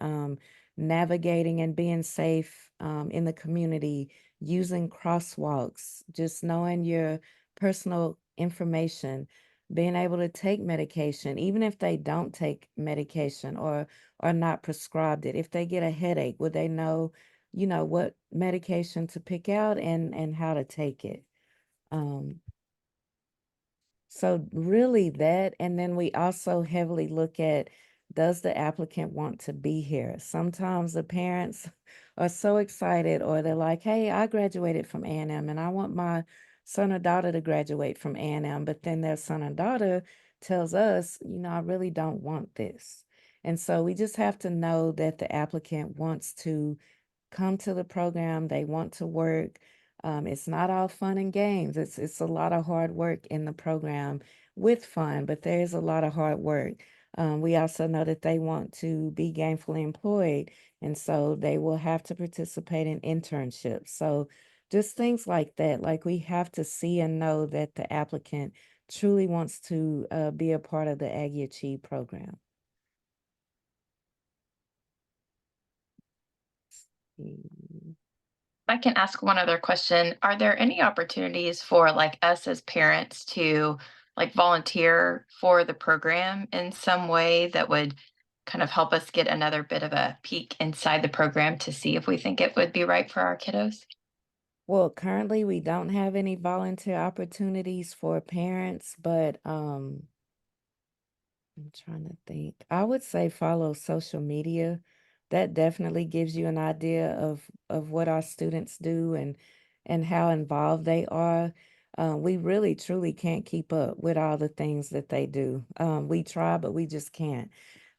Navigating and being safe in the community, using crosswalks, just knowing your personal information, being able to take medication, even if they don't take medication or are not prescribed it. If they get a headache, would they know, what medication to pick out and how to take it? So really that, and then we also heavily look at, does the applicant want to be here? Sometimes the parents are so excited or they're like, hey, I graduated from A&M and I want my son or daughter to graduate from A&M, but then their son or daughter tells us, I really don't want this. And so we just have to know that the applicant wants to come to the program, they want to work. It's not all fun and games. It's a lot of hard work in the program with fun, but there's a lot of hard work. We also know that they want to be gainfully employed, and so they will have to participate in internships. So just things like that. Like we have to see and know that the applicant truly wants to be a part of the Aggie Achieve program. I can ask one other question. Are there any opportunities for like us as parents to like volunteer for the program in some way that would kind of help us get another bit of a peek inside the program to see if we think it would be right for our kiddos? Well, currently we don't have any volunteer opportunities for parents, but I'm trying to think. I would say follow social media. That definitely gives you an idea of what our students do and how involved they are. We really truly can't keep up with all the things that they do. We try, but we just can't.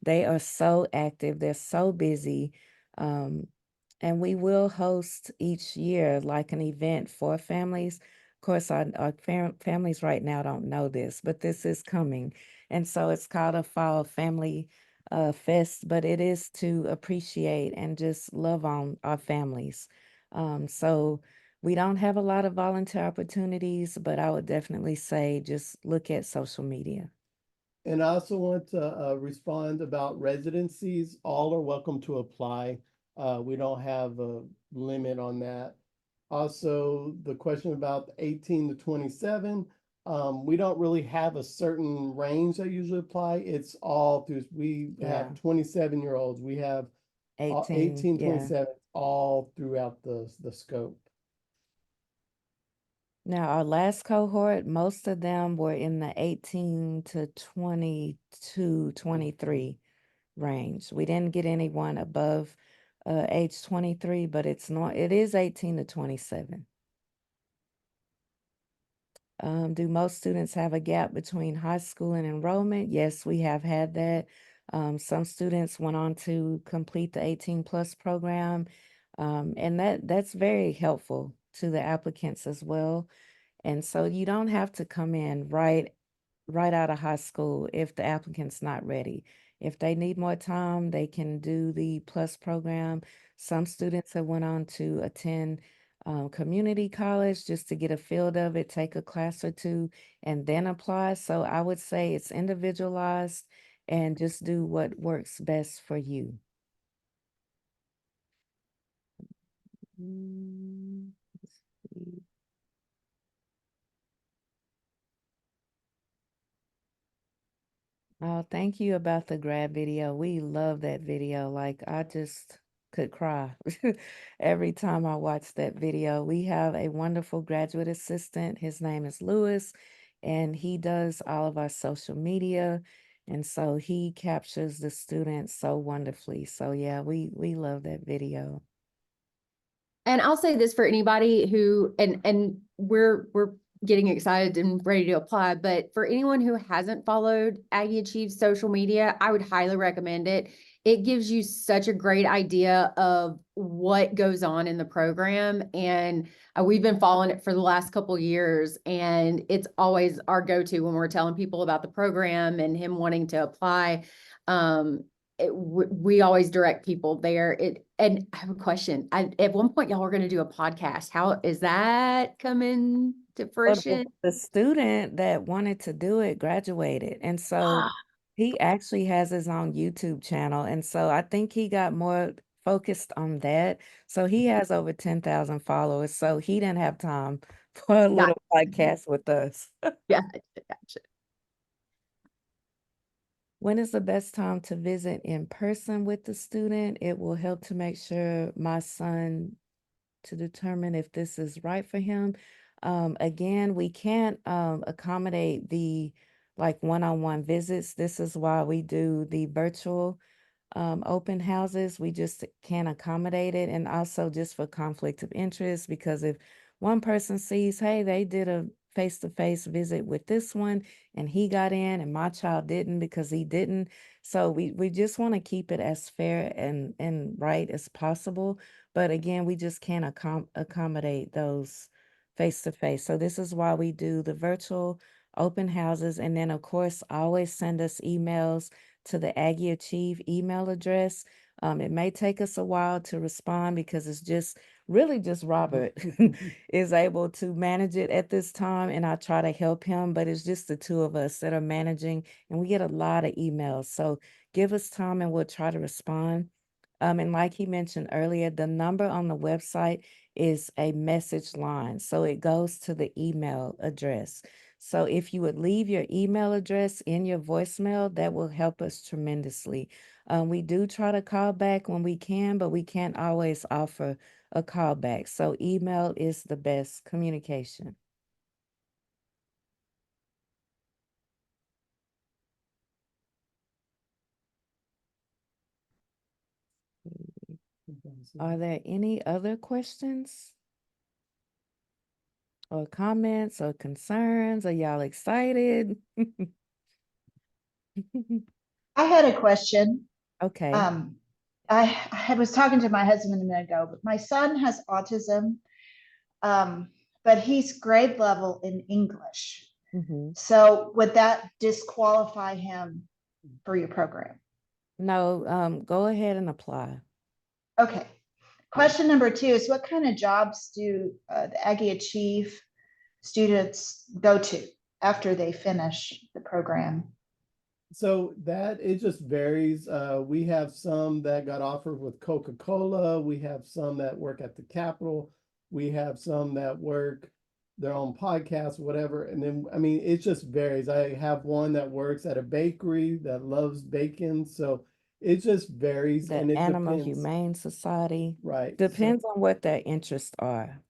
They are so active. They're so busy. Um, and we will host each year like an event for families. Of course, our families right now don't know this, but this is coming. And so it's called a fall family fest, but it is to appreciate and just love on our families. So we don't have a lot of volunteer opportunities, but I would definitely say just look at social media. And I also want to respond about residencies. All are welcome to apply. We don't have a limit on that. Also, the question about 18 to 27, we don't really have a certain range that usually apply. It's all through, we have 27-year-olds, we have 18, yeah. 27, all throughout the scope. Now, our last cohort, most of them were in the 18 to 22, 23 range. We didn't get anyone above age 23, but it is 18 to 27. Do most students have a gap between high school and enrollment? Yes, we have had that. Some students went on to complete the 18 plus program, and that's very helpful to the applicants as well. And so you don't have to come in right out of high school if the applicant's not ready. If they need more time, they can do the plus program. Some students have went on to attend community college just to get a feel of it, take a class or two, and then apply. So I would say it's individualized and just do what works best for you. Let's see. Oh, thank you about the grad video. We love that video. Like, I just could cry every time I watch that video. We have a wonderful graduate assistant. His name is Lewis, and he does all of our social media. And so he captures the students so wonderfully. So yeah, we love that video. And I'll say this for anybody who, and we're getting excited and ready to apply, but for anyone who hasn't followed Aggie Achieve's social media, I would highly recommend it. It gives you such a great idea of what goes on in the program. And we've been following it for the last couple of years, and it's always our go-to when we're telling people about the program and him wanting to apply. We always direct people there. And I have a question. At one point, y'all were going to do a podcast. How is that coming to Well, fruition? the student that wanted to do it graduated. And so he actually has his own YouTube channel. And so I think he got more focused on that. So he has over 10,000 followers. So he didn't have time for a little podcast with us. Yeah, gotcha. When is the best time to visit in person with the student? It will help to make sure my son to determine if this is right for him. Again, we can't accommodate the like one-on-one visits. This is why we do the virtual open houses. We just can't accommodate it. And also just for conflict of interest, because if one person sees, hey, they did a face-to-face visit with this one and he got in and my child didn't because he didn't. So we just want to keep it as fair and right as possible. But again, we just can't accommodate those face-to-face. So this is why we do the virtual open houses. And then of course, always send us emails to the Aggie Achieve email address. It may take us a while to respond because it's just really just Robert is able to manage it at this time, and I try to help him, but it's just the two of us that are managing, and we get a lot of emails. So give us time and we'll try to respond. And like he mentioned earlier, the number on the website is a message line. So it goes to the email address. So if you would leave your email address in your voicemail, that will help us tremendously. We do try to call back when we can, but we can't always offer a call back. So email is the best communication. Are there any other questions or comments or concerns? Are y'all excited? I had a question. Okay. I was talking to my husband a minute ago, but my son has autism, but he's grade level in English. Mhm. So would that disqualify him for your program? No, go ahead and apply. Okay. Question number 2 is what kind of jobs do the Aggie Achieve students go to after they finish the program? So that it just varies. We have some that got offered with Coca-Cola. We have some that work at the Capitol. We have some that work their own podcast, whatever. And then, I mean, it just varies. I have one that works at a bakery that loves bacon. So it just varies The and it Animal depends. Humane Society. Right. Depends on what their interests are.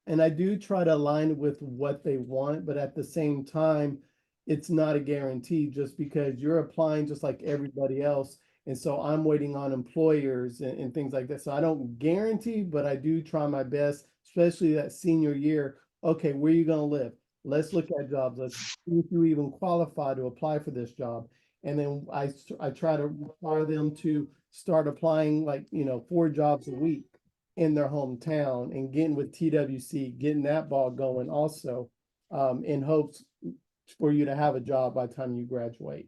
And I do try to align it with what they want, but at the same time, it's not a guarantee just because you're applying just like everybody else. And so I'm waiting on employers and things like that. So I don't guarantee, but I do try my best, especially that senior year. Okay, where are you going to live? Let's look at jobs. Let's see if you even qualify to apply for this job. And then I try to require them to start applying like, 4 jobs a week in their hometown and getting with TWC, getting that ball going also, in hopes for you to have a job by the time you graduate.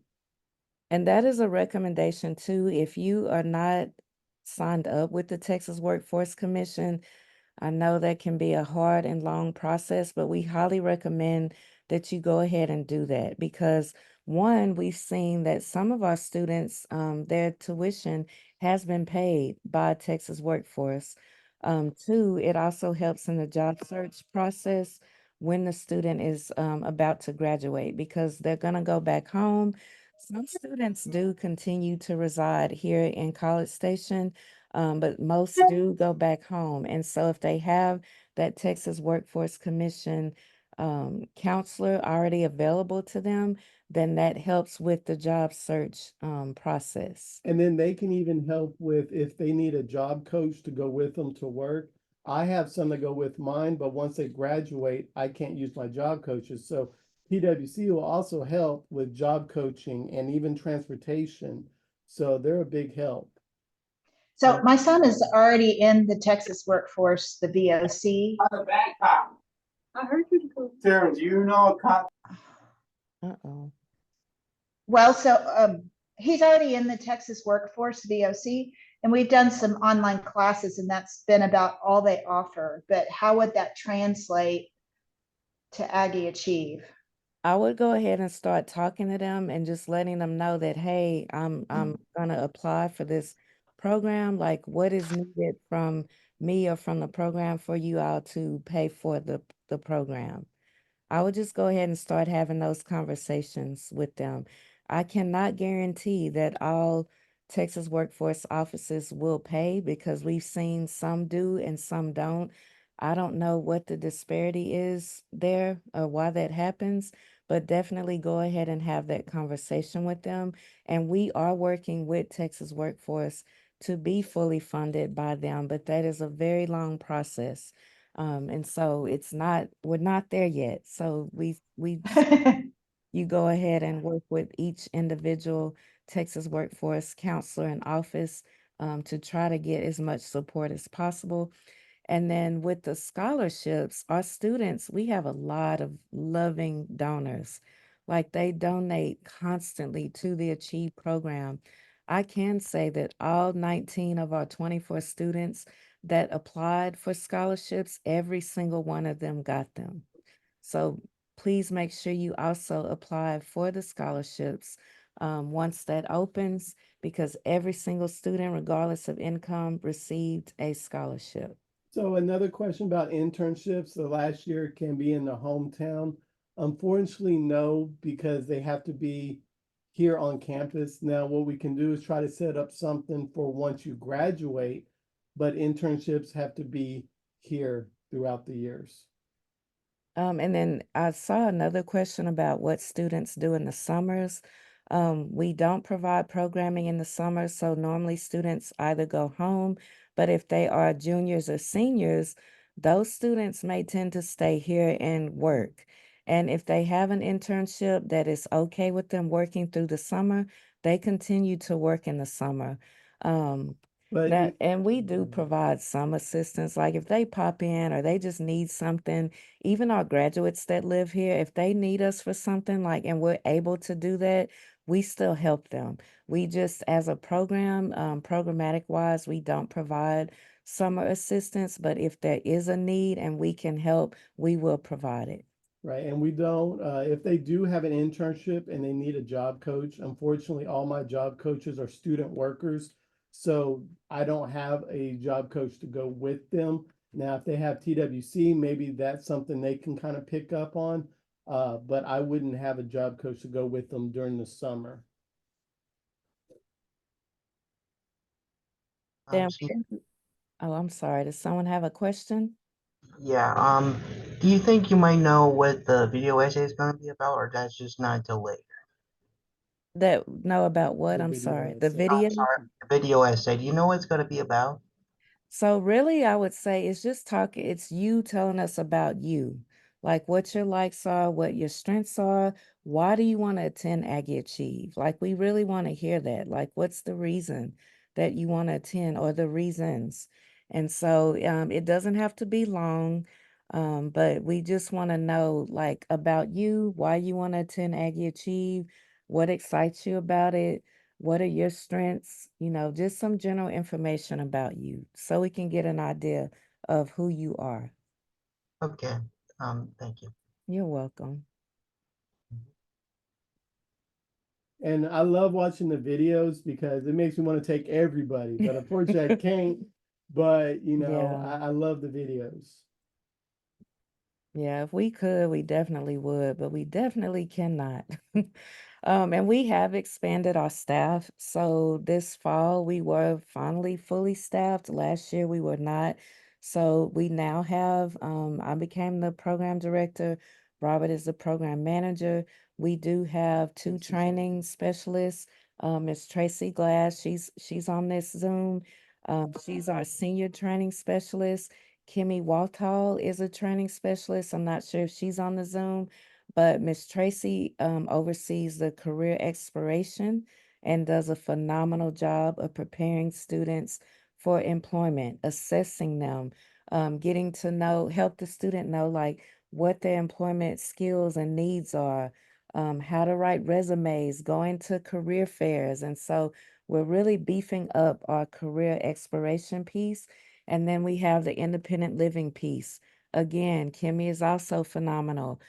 And that is a recommendation too. If you are not signed up with the Texas Workforce Commission, I know that can be a hard and long process, but we highly recommend that you go ahead and do that because one, we've seen that some of our students, their tuition has been paid by Texas Workforce. Two, it also helps in the job search process when the student is about to graduate because they're going to go back home. Some students do continue to reside here in College Station, but most do go back home. And so if they have that Texas Workforce Commission counselor already available to them, then that helps with the job search process. And then they can even help with if they need a job coach to go with them to work. I have some that go with mine, but once they graduate, I can't use my job coaches. So PWC will also help with job coaching and even transportation. So they're a big help. So my son is already in the Texas workforce, the VOC. I heard you go. Sarah, do you know a cop? Uh-oh. Well, so he's already in the Texas workforce, VOC, and we've done some online classes, and that's been about all they offer. But how would that translate to Aggie Achieve? I would go ahead and start talking to them and just letting them know that, hey, I'm gonna apply for this program. Like, what is needed from me or from the program for you all to pay for the program? I would just go ahead and start having those conversations with them. I cannot guarantee that all Texas workforce offices will pay because we've seen some do and some don't. I don't know what the disparity is there or why that happens, but definitely go ahead and have that conversation with them. And we are working with Texas Workforce to be fully funded by them, but that is a very long process. And so we're not there yet. So you go ahead and work with each individual Texas Workforce counselor and office to try to get as much support as possible. And then with the scholarships, our students, we have a lot of loving donors. Like they donate constantly to the Achieve program. I can say that all 19 of our 24 students that applied for scholarships, every single one of them got them. So please make sure you also apply for the scholarships once that opens, because every single student, regardless of income, received a scholarship. So another question about internships, the last year can be in the hometown. Unfortunately, no, because they have to be here on campus. Now, what we can do is try to set up something for once you graduate, but internships have to be here throughout the years. And then I saw another question about what students do in the summers. We don't provide programming in the summer, so normally students either go home, but if they are juniors or seniors, those students may tend to stay here and work. And if they have an internship that is okay with them working through the summer, they continue to work in the summer. But That, and we do provide some assistance, like if they pop in or they just need something, even our graduates that live here, if they need us for something, like, and we're able to do that, we still help them. We just, as a program, programmatic wise, we don't provide summer assistance, but if there is a need and we can help, we will provide it. right, and we don't, if they do have an internship and they need a job coach, unfortunately, all my job coaches are student workers. So I don't have a job coach to go with them. Now, if they have TWC, maybe that's something they can kind of pick up on. But I wouldn't have a job coach to go with them during the summer. Then, So, oh, I'm sorry. Does someone have a question? yeah, do you think you might know what the video essay is going to be about, or that's just not until later? That know about what? The I'm video sorry. The essay. video? Sorry, the video essay. Do you know what it's going to be about? So really, I would say it's just talking, it's you telling us about you, like what your likes are, what your strengths are. Why do you want to attend Aggie Achieve? Like, we really want to hear that. Like, what's the reason that you want to attend or the reasons? And so it doesn't have to be long, but we just want to know like about you, why you want to attend Aggie Achieve, what excites you about it. What are your strengths? You know, just some general information about you so we can get an idea of who you are. Okay. Thank you. You're welcome. And I love watching the videos because it makes me want to take everybody, but unfortunately I can't. But you know, Yeah. I love the videos. Yeah, if we could, we definitely would, but we definitely cannot. And we have expanded our staff. So this fall, we were finally fully staffed. Last year, we were not. So we now have, I became the program director. Robert is the program manager. We do have two training specialists. Miss Tracy Glass, she's on this Zoom. She's our senior training specialist. Kimmy Walthall is a training specialist. I'm not sure if she's on the Zoom, but Miss Tracy oversees the career exploration and does a phenomenal job of preparing students for employment, assessing them, getting to know, help the student know like what their employment skills and needs are, how to write resumes, going to career fairs. And so we're really beefing up our career exploration piece. And then we have the independent living piece. Again, Kimmy is also phenomenal.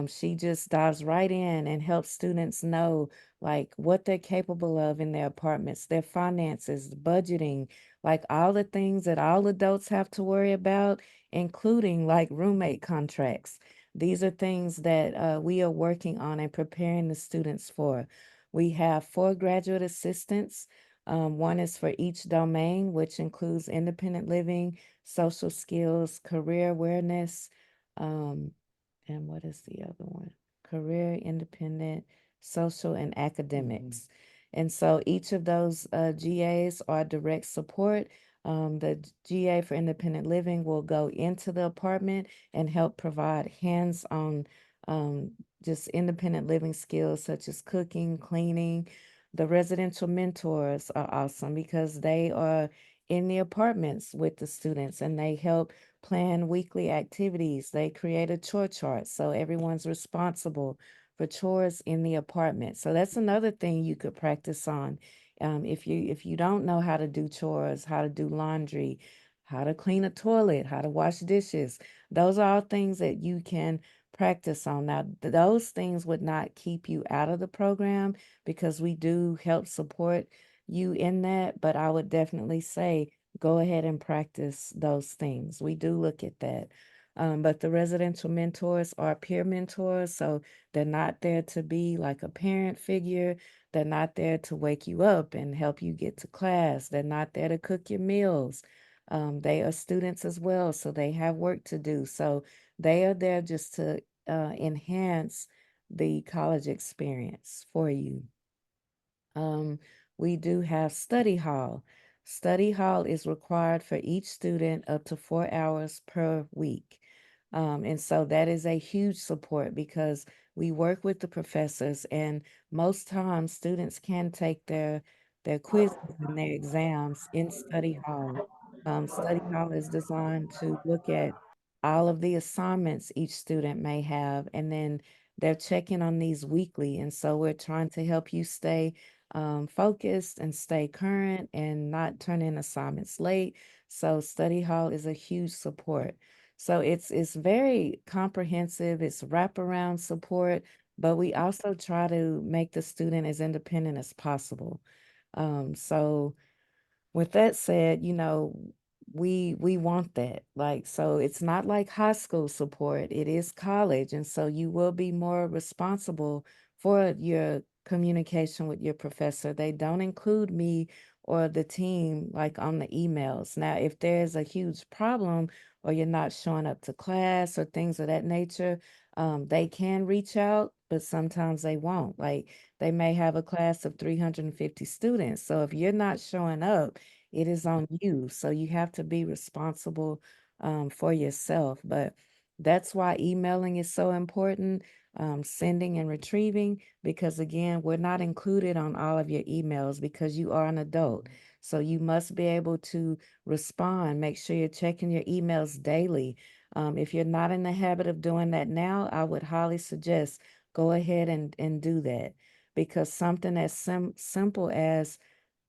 She just dives right in and helps students know like what they're capable of in their apartments, their finances, budgeting, like all the things that all adults have to worry about, including like roommate contracts. These are things that we are working on and preparing the students for. We have 4 graduate assistants. One is for each domain, which includes independent living, social skills, career awareness, and what is the other one? Career, independent, social, and academics. And so each of those GAs are direct support. The GA for independent living will go into the apartment and help provide hands-on just independent living skills such as cooking, cleaning. The residential mentors are awesome because they are in the apartments with the students and they help plan weekly activities. They create a chore chart so everyone's responsible for chores in the apartment. So that's another thing you could practice on. If you don't know how to do chores, how to do laundry, how to clean a toilet, how to wash dishes, those are all things that you can practice on. Now, those things would not keep you out of the program because we do help support you in that, but I would definitely say go ahead and practice those things. We do look at that. But the residential mentors are peer mentors, so they're not there to be like a parent figure. They're not there to wake you up and help you get to class. They're not there to cook your meals. They are students as well, so they have work to do. So they are there just to enhance the college experience for you. We do have study hall. Study hall is required for each student up to 4 hours per week. And so that is a huge support because we work with the professors and most times students can take their their quizzes and their exams in study hall. Study hall is designed to look at all of the assignments each student may have, and then they're checking on these weekly. And so we're trying to help you stay focused and stay current and not turn in assignments late. So study hall is a huge support. So it's very comprehensive, it's wraparound support, but we also try to make the student as independent as possible. So with that said, we want that. Like, so it's not like high school support, it is college. And so you will be more responsible for your communication with your professor. They don't include me or the team like on the emails. Now, if there's a huge problem or you're not showing up to class or things of that nature, they can reach out, but sometimes they won't. Like, they may have a class of 350 students. So if you're not showing up, it is on you. So you have to be responsible for yourself. But that's why emailing is so important, sending and retrieving, because again, we're not included on all of your emails because you are an adult. So you must be able to respond. Make sure you're checking your emails daily. If you're not in the habit of doing that now, I would highly suggest go ahead and do that, because something as simple as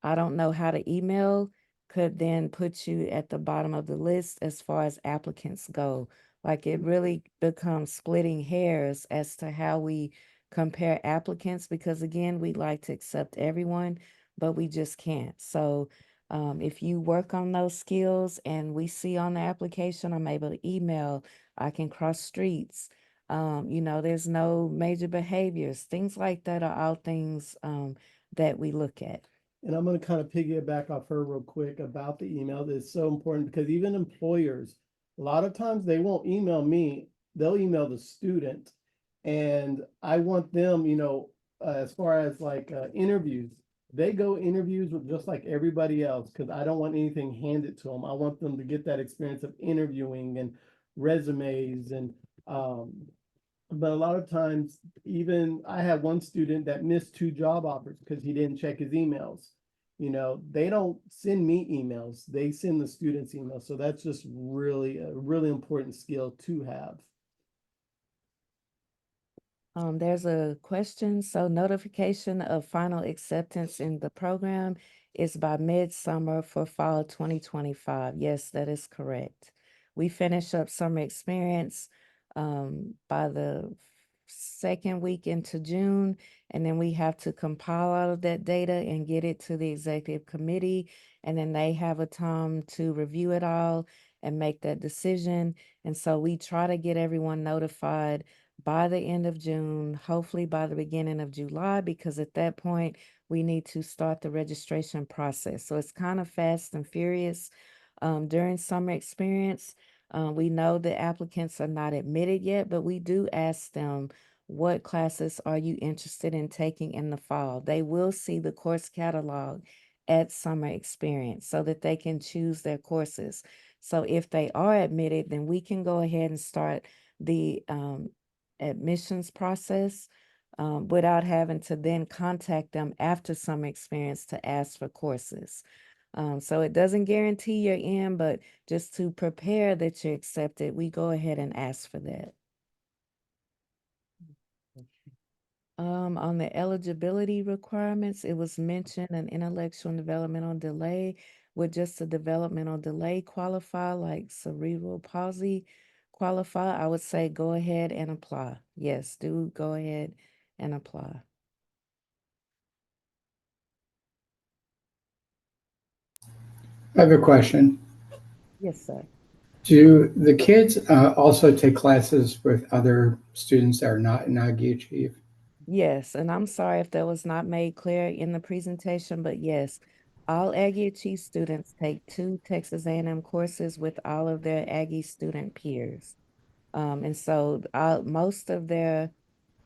I don't know how to email could then put you at the bottom of the list as far as applicants go. Like, it really becomes splitting hairs as to how we compare applicants, because again, we like to accept everyone, but we just can't. So if you work on those skills and we see on the application, I'm able to email, I can cross streets, there's no major behaviors, things like that are all things that we look at. And I'm going to kind of piggyback off her real quick about the email. It's so important because even employers, a lot of times they won't email me, they'll email the student. And I want them, as far as like interviews, they go interviews with just like everybody else, because I don't want anything handed to them. I want them to get that experience of interviewing and resumes and but a lot of times, even I had one student that missed 2 job offers because he didn't check his emails. They don't send me emails, they send the students emails. So that's just really a really important skill to have. There's a question. So notification of final acceptance in the program is by midsummer for fall 2025. Yes, that is correct. We finish up summer experience by the second week into June, and then we have to compile all of that data and get it to the executive committee, and then they have a time to review it all and make that decision. And so we try to get everyone notified by the end of June, hopefully by the beginning of July, because at that point we need to start the registration process. So it's kind of fast and furious. During summer experience, we know the applicants are not admitted yet, but we do ask them, what classes are you interested in taking in the fall? They will see the course catalog at summer experience so that they can choose their courses. So if they are admitted, then we can go ahead and start the admissions process without having to then contact them after summer experience to ask for courses. So it doesn't guarantee you're in, but just to prepare that you're accepted, we go ahead and ask for that. On the eligibility requirements, it was mentioned an intellectual and developmental delay. Would just a developmental delay qualify, like cerebral palsy qualify? I would say go ahead and apply. Yes, do go ahead and apply. I have a question. Yes, sir. Do the kids also take classes with other students that are not in Aggie Achieve? Yes, and I'm sorry if that was not made clear in the presentation, but yes, all Aggie Achieve students take 2 Texas A&M courses with all of their Aggie student peers. And so most of their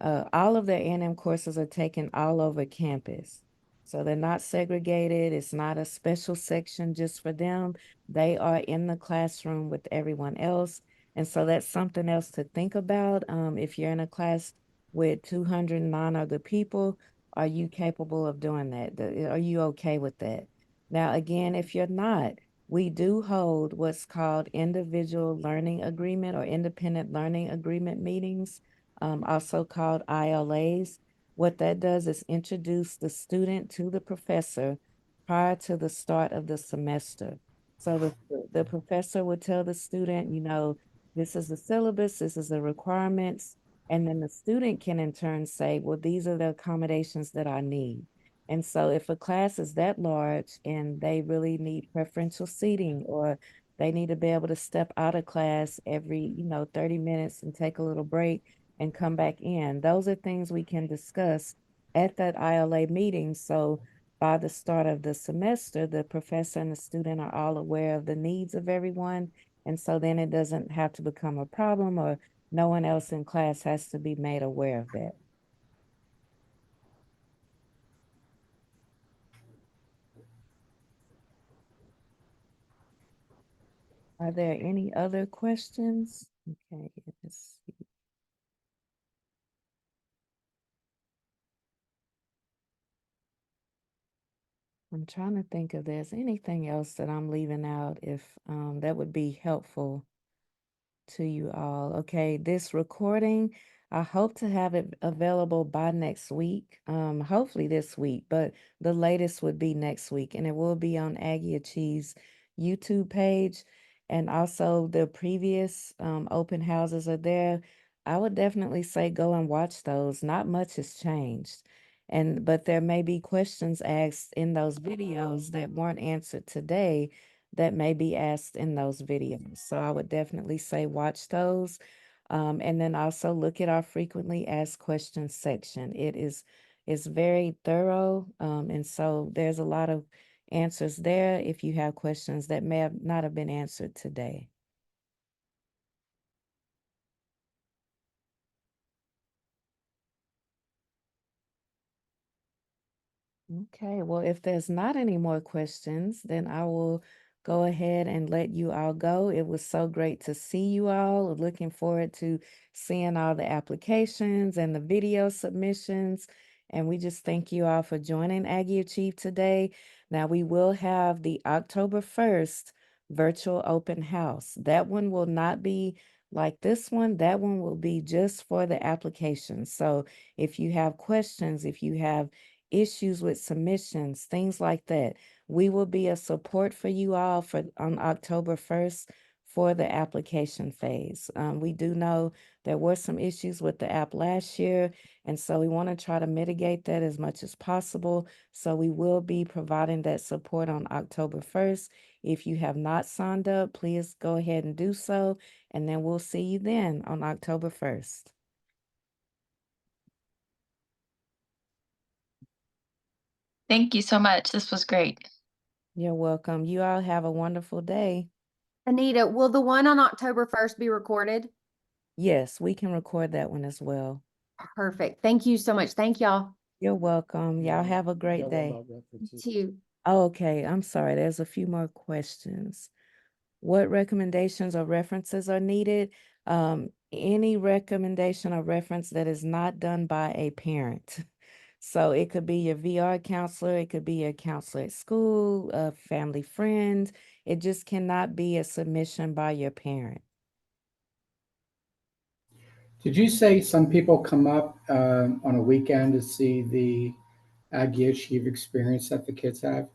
all of their A&M courses are taken all over campus. So they're not segregated. It's not a special section just for them. They are in the classroom with everyone else. And so that's something else to think about. If you're in a class with 209 other people, Are you capable of doing that? Are you okay with that? Now, again, if you're not, we do hold what's called individual learning agreement or independent learning agreement meetings, also called ILAs. What that does is introduce the student to the professor prior to the start of the semester. So the professor would tell the student, you know, this is the syllabus, this is the requirements, and then the student can in turn say, well, these are the accommodations that I need. And so if a class is that large and they really need preferential seating, or they need to be able to step out of class every, 30 minutes and take a little break and come back in, those are things we can discuss at that ILA meeting. So by the start of the semester, the professor and the student are all aware of the needs of everyone. And so then it doesn't have to become a problem, or no one else in class has to be made aware of that. Are there any other questions? Okay, let's see. I'm trying to think if there's anything else that I'm leaving out, if that would be helpful to you all. Okay, this recording, I hope to have it available by next week. Hopefully this week, but the latest would be next week, and it will be on Aggie Achieve's YouTube page. And also the previous open houses are there. I would definitely say go and watch those. Not much has changed. But there may be questions asked in those videos that weren't answered today that may be asked in those videos. So I would definitely say watch those. And then also look at our frequently asked questions section. It's very thorough. And so there's a lot of answers there if you have questions that may have not have been answered today. Okay, well, if there's not any more questions, then I will go ahead and let you all go. It was so great to see you all. Looking forward to seeing all the applications and the video submissions. And we just thank you all for joining Aggie Achieve today. Now, we will have the October 1st virtual open house. That one will not be like this one. That one will be just for the applications. So if you have questions, if you have issues with submissions, things like that, we will be a support for you all for on October 1st for the application phase. We do know there were some issues with the app last year, and so we want to try to mitigate that as much as possible. So we will be providing that support on October 1st. If you have not signed up, please go ahead and do so, and then we'll see you then on October 1st. Thank you so much. This was great. You're welcome. You all have a wonderful day. Anita, will the one on October 1st be recorded? Yes, we can record that one as well. Perfect. Thank you so much. Thank y'all. You're welcome. Y'all have a Yeah, great what day. about references? Too. Oh, okay, I'm sorry. There's a few more questions. What recommendations or references are needed? Any recommendation or reference that is not done by a parent. So it could be your VR counselor, it could be your counselor at school, a family friend. It just cannot be a submission by your parent. Did you say some people come up on a weekend to see the Aggie Achieve experience that the kids have?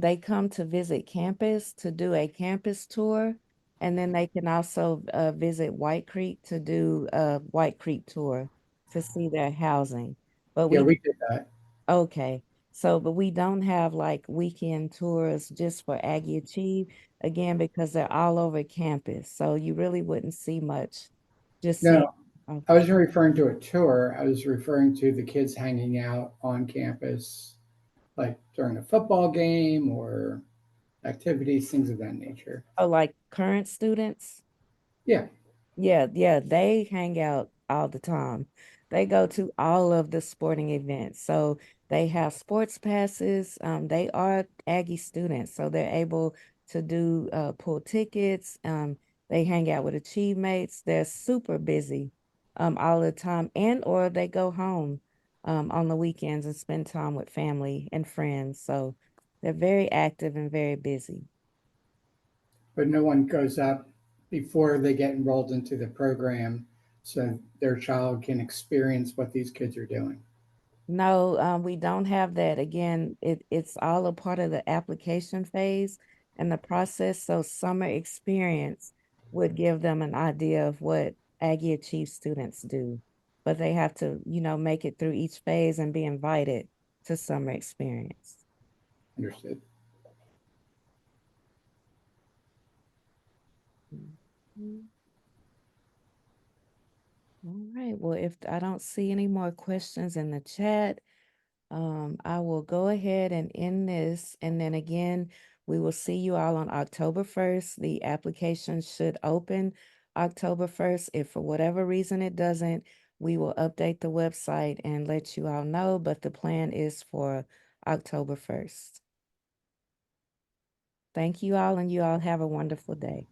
They come to visit campus to do a campus tour, and then they can also visit White Creek to do a White Creek tour to see their housing. But Yeah, we we did that. Okay, so but we don't have like weekend tours just for Aggie Achieve, again, because they're all over campus. So you really wouldn't see much. Just see. No, I wasn't referring to a tour. I was referring to the kids hanging out on campus, like during a football game or activities, things of that nature. Oh, like current students? Yeah. Yeah, they hang out all the time. They go to all of the sporting events. So they have sports passes. They are Aggie students, so they're able to do pull tickets. They hang out with Achieve mates. They're super busy all the time, and or they go home on the weekends and spend time with family and friends. So they're very active and very busy. But no one goes up before they get enrolled into the program so their child can experience what these kids are doing. No, we don't have that. Again, it's all a part of the application phase and the process. So summer experience would give them an idea of what Aggie Achieve students do. But they have to, make it through each phase and be invited to summer experience. Understood. Mhm. All right. Well, if I don't see any more questions in the chat, I will go ahead and end this. And then again, we will see you all on October 1st. The application should open October 1st. If for whatever reason it doesn't, we will update the website and let you all know. But the plan is for October 1st. Thank you all, and you all have a wonderful day.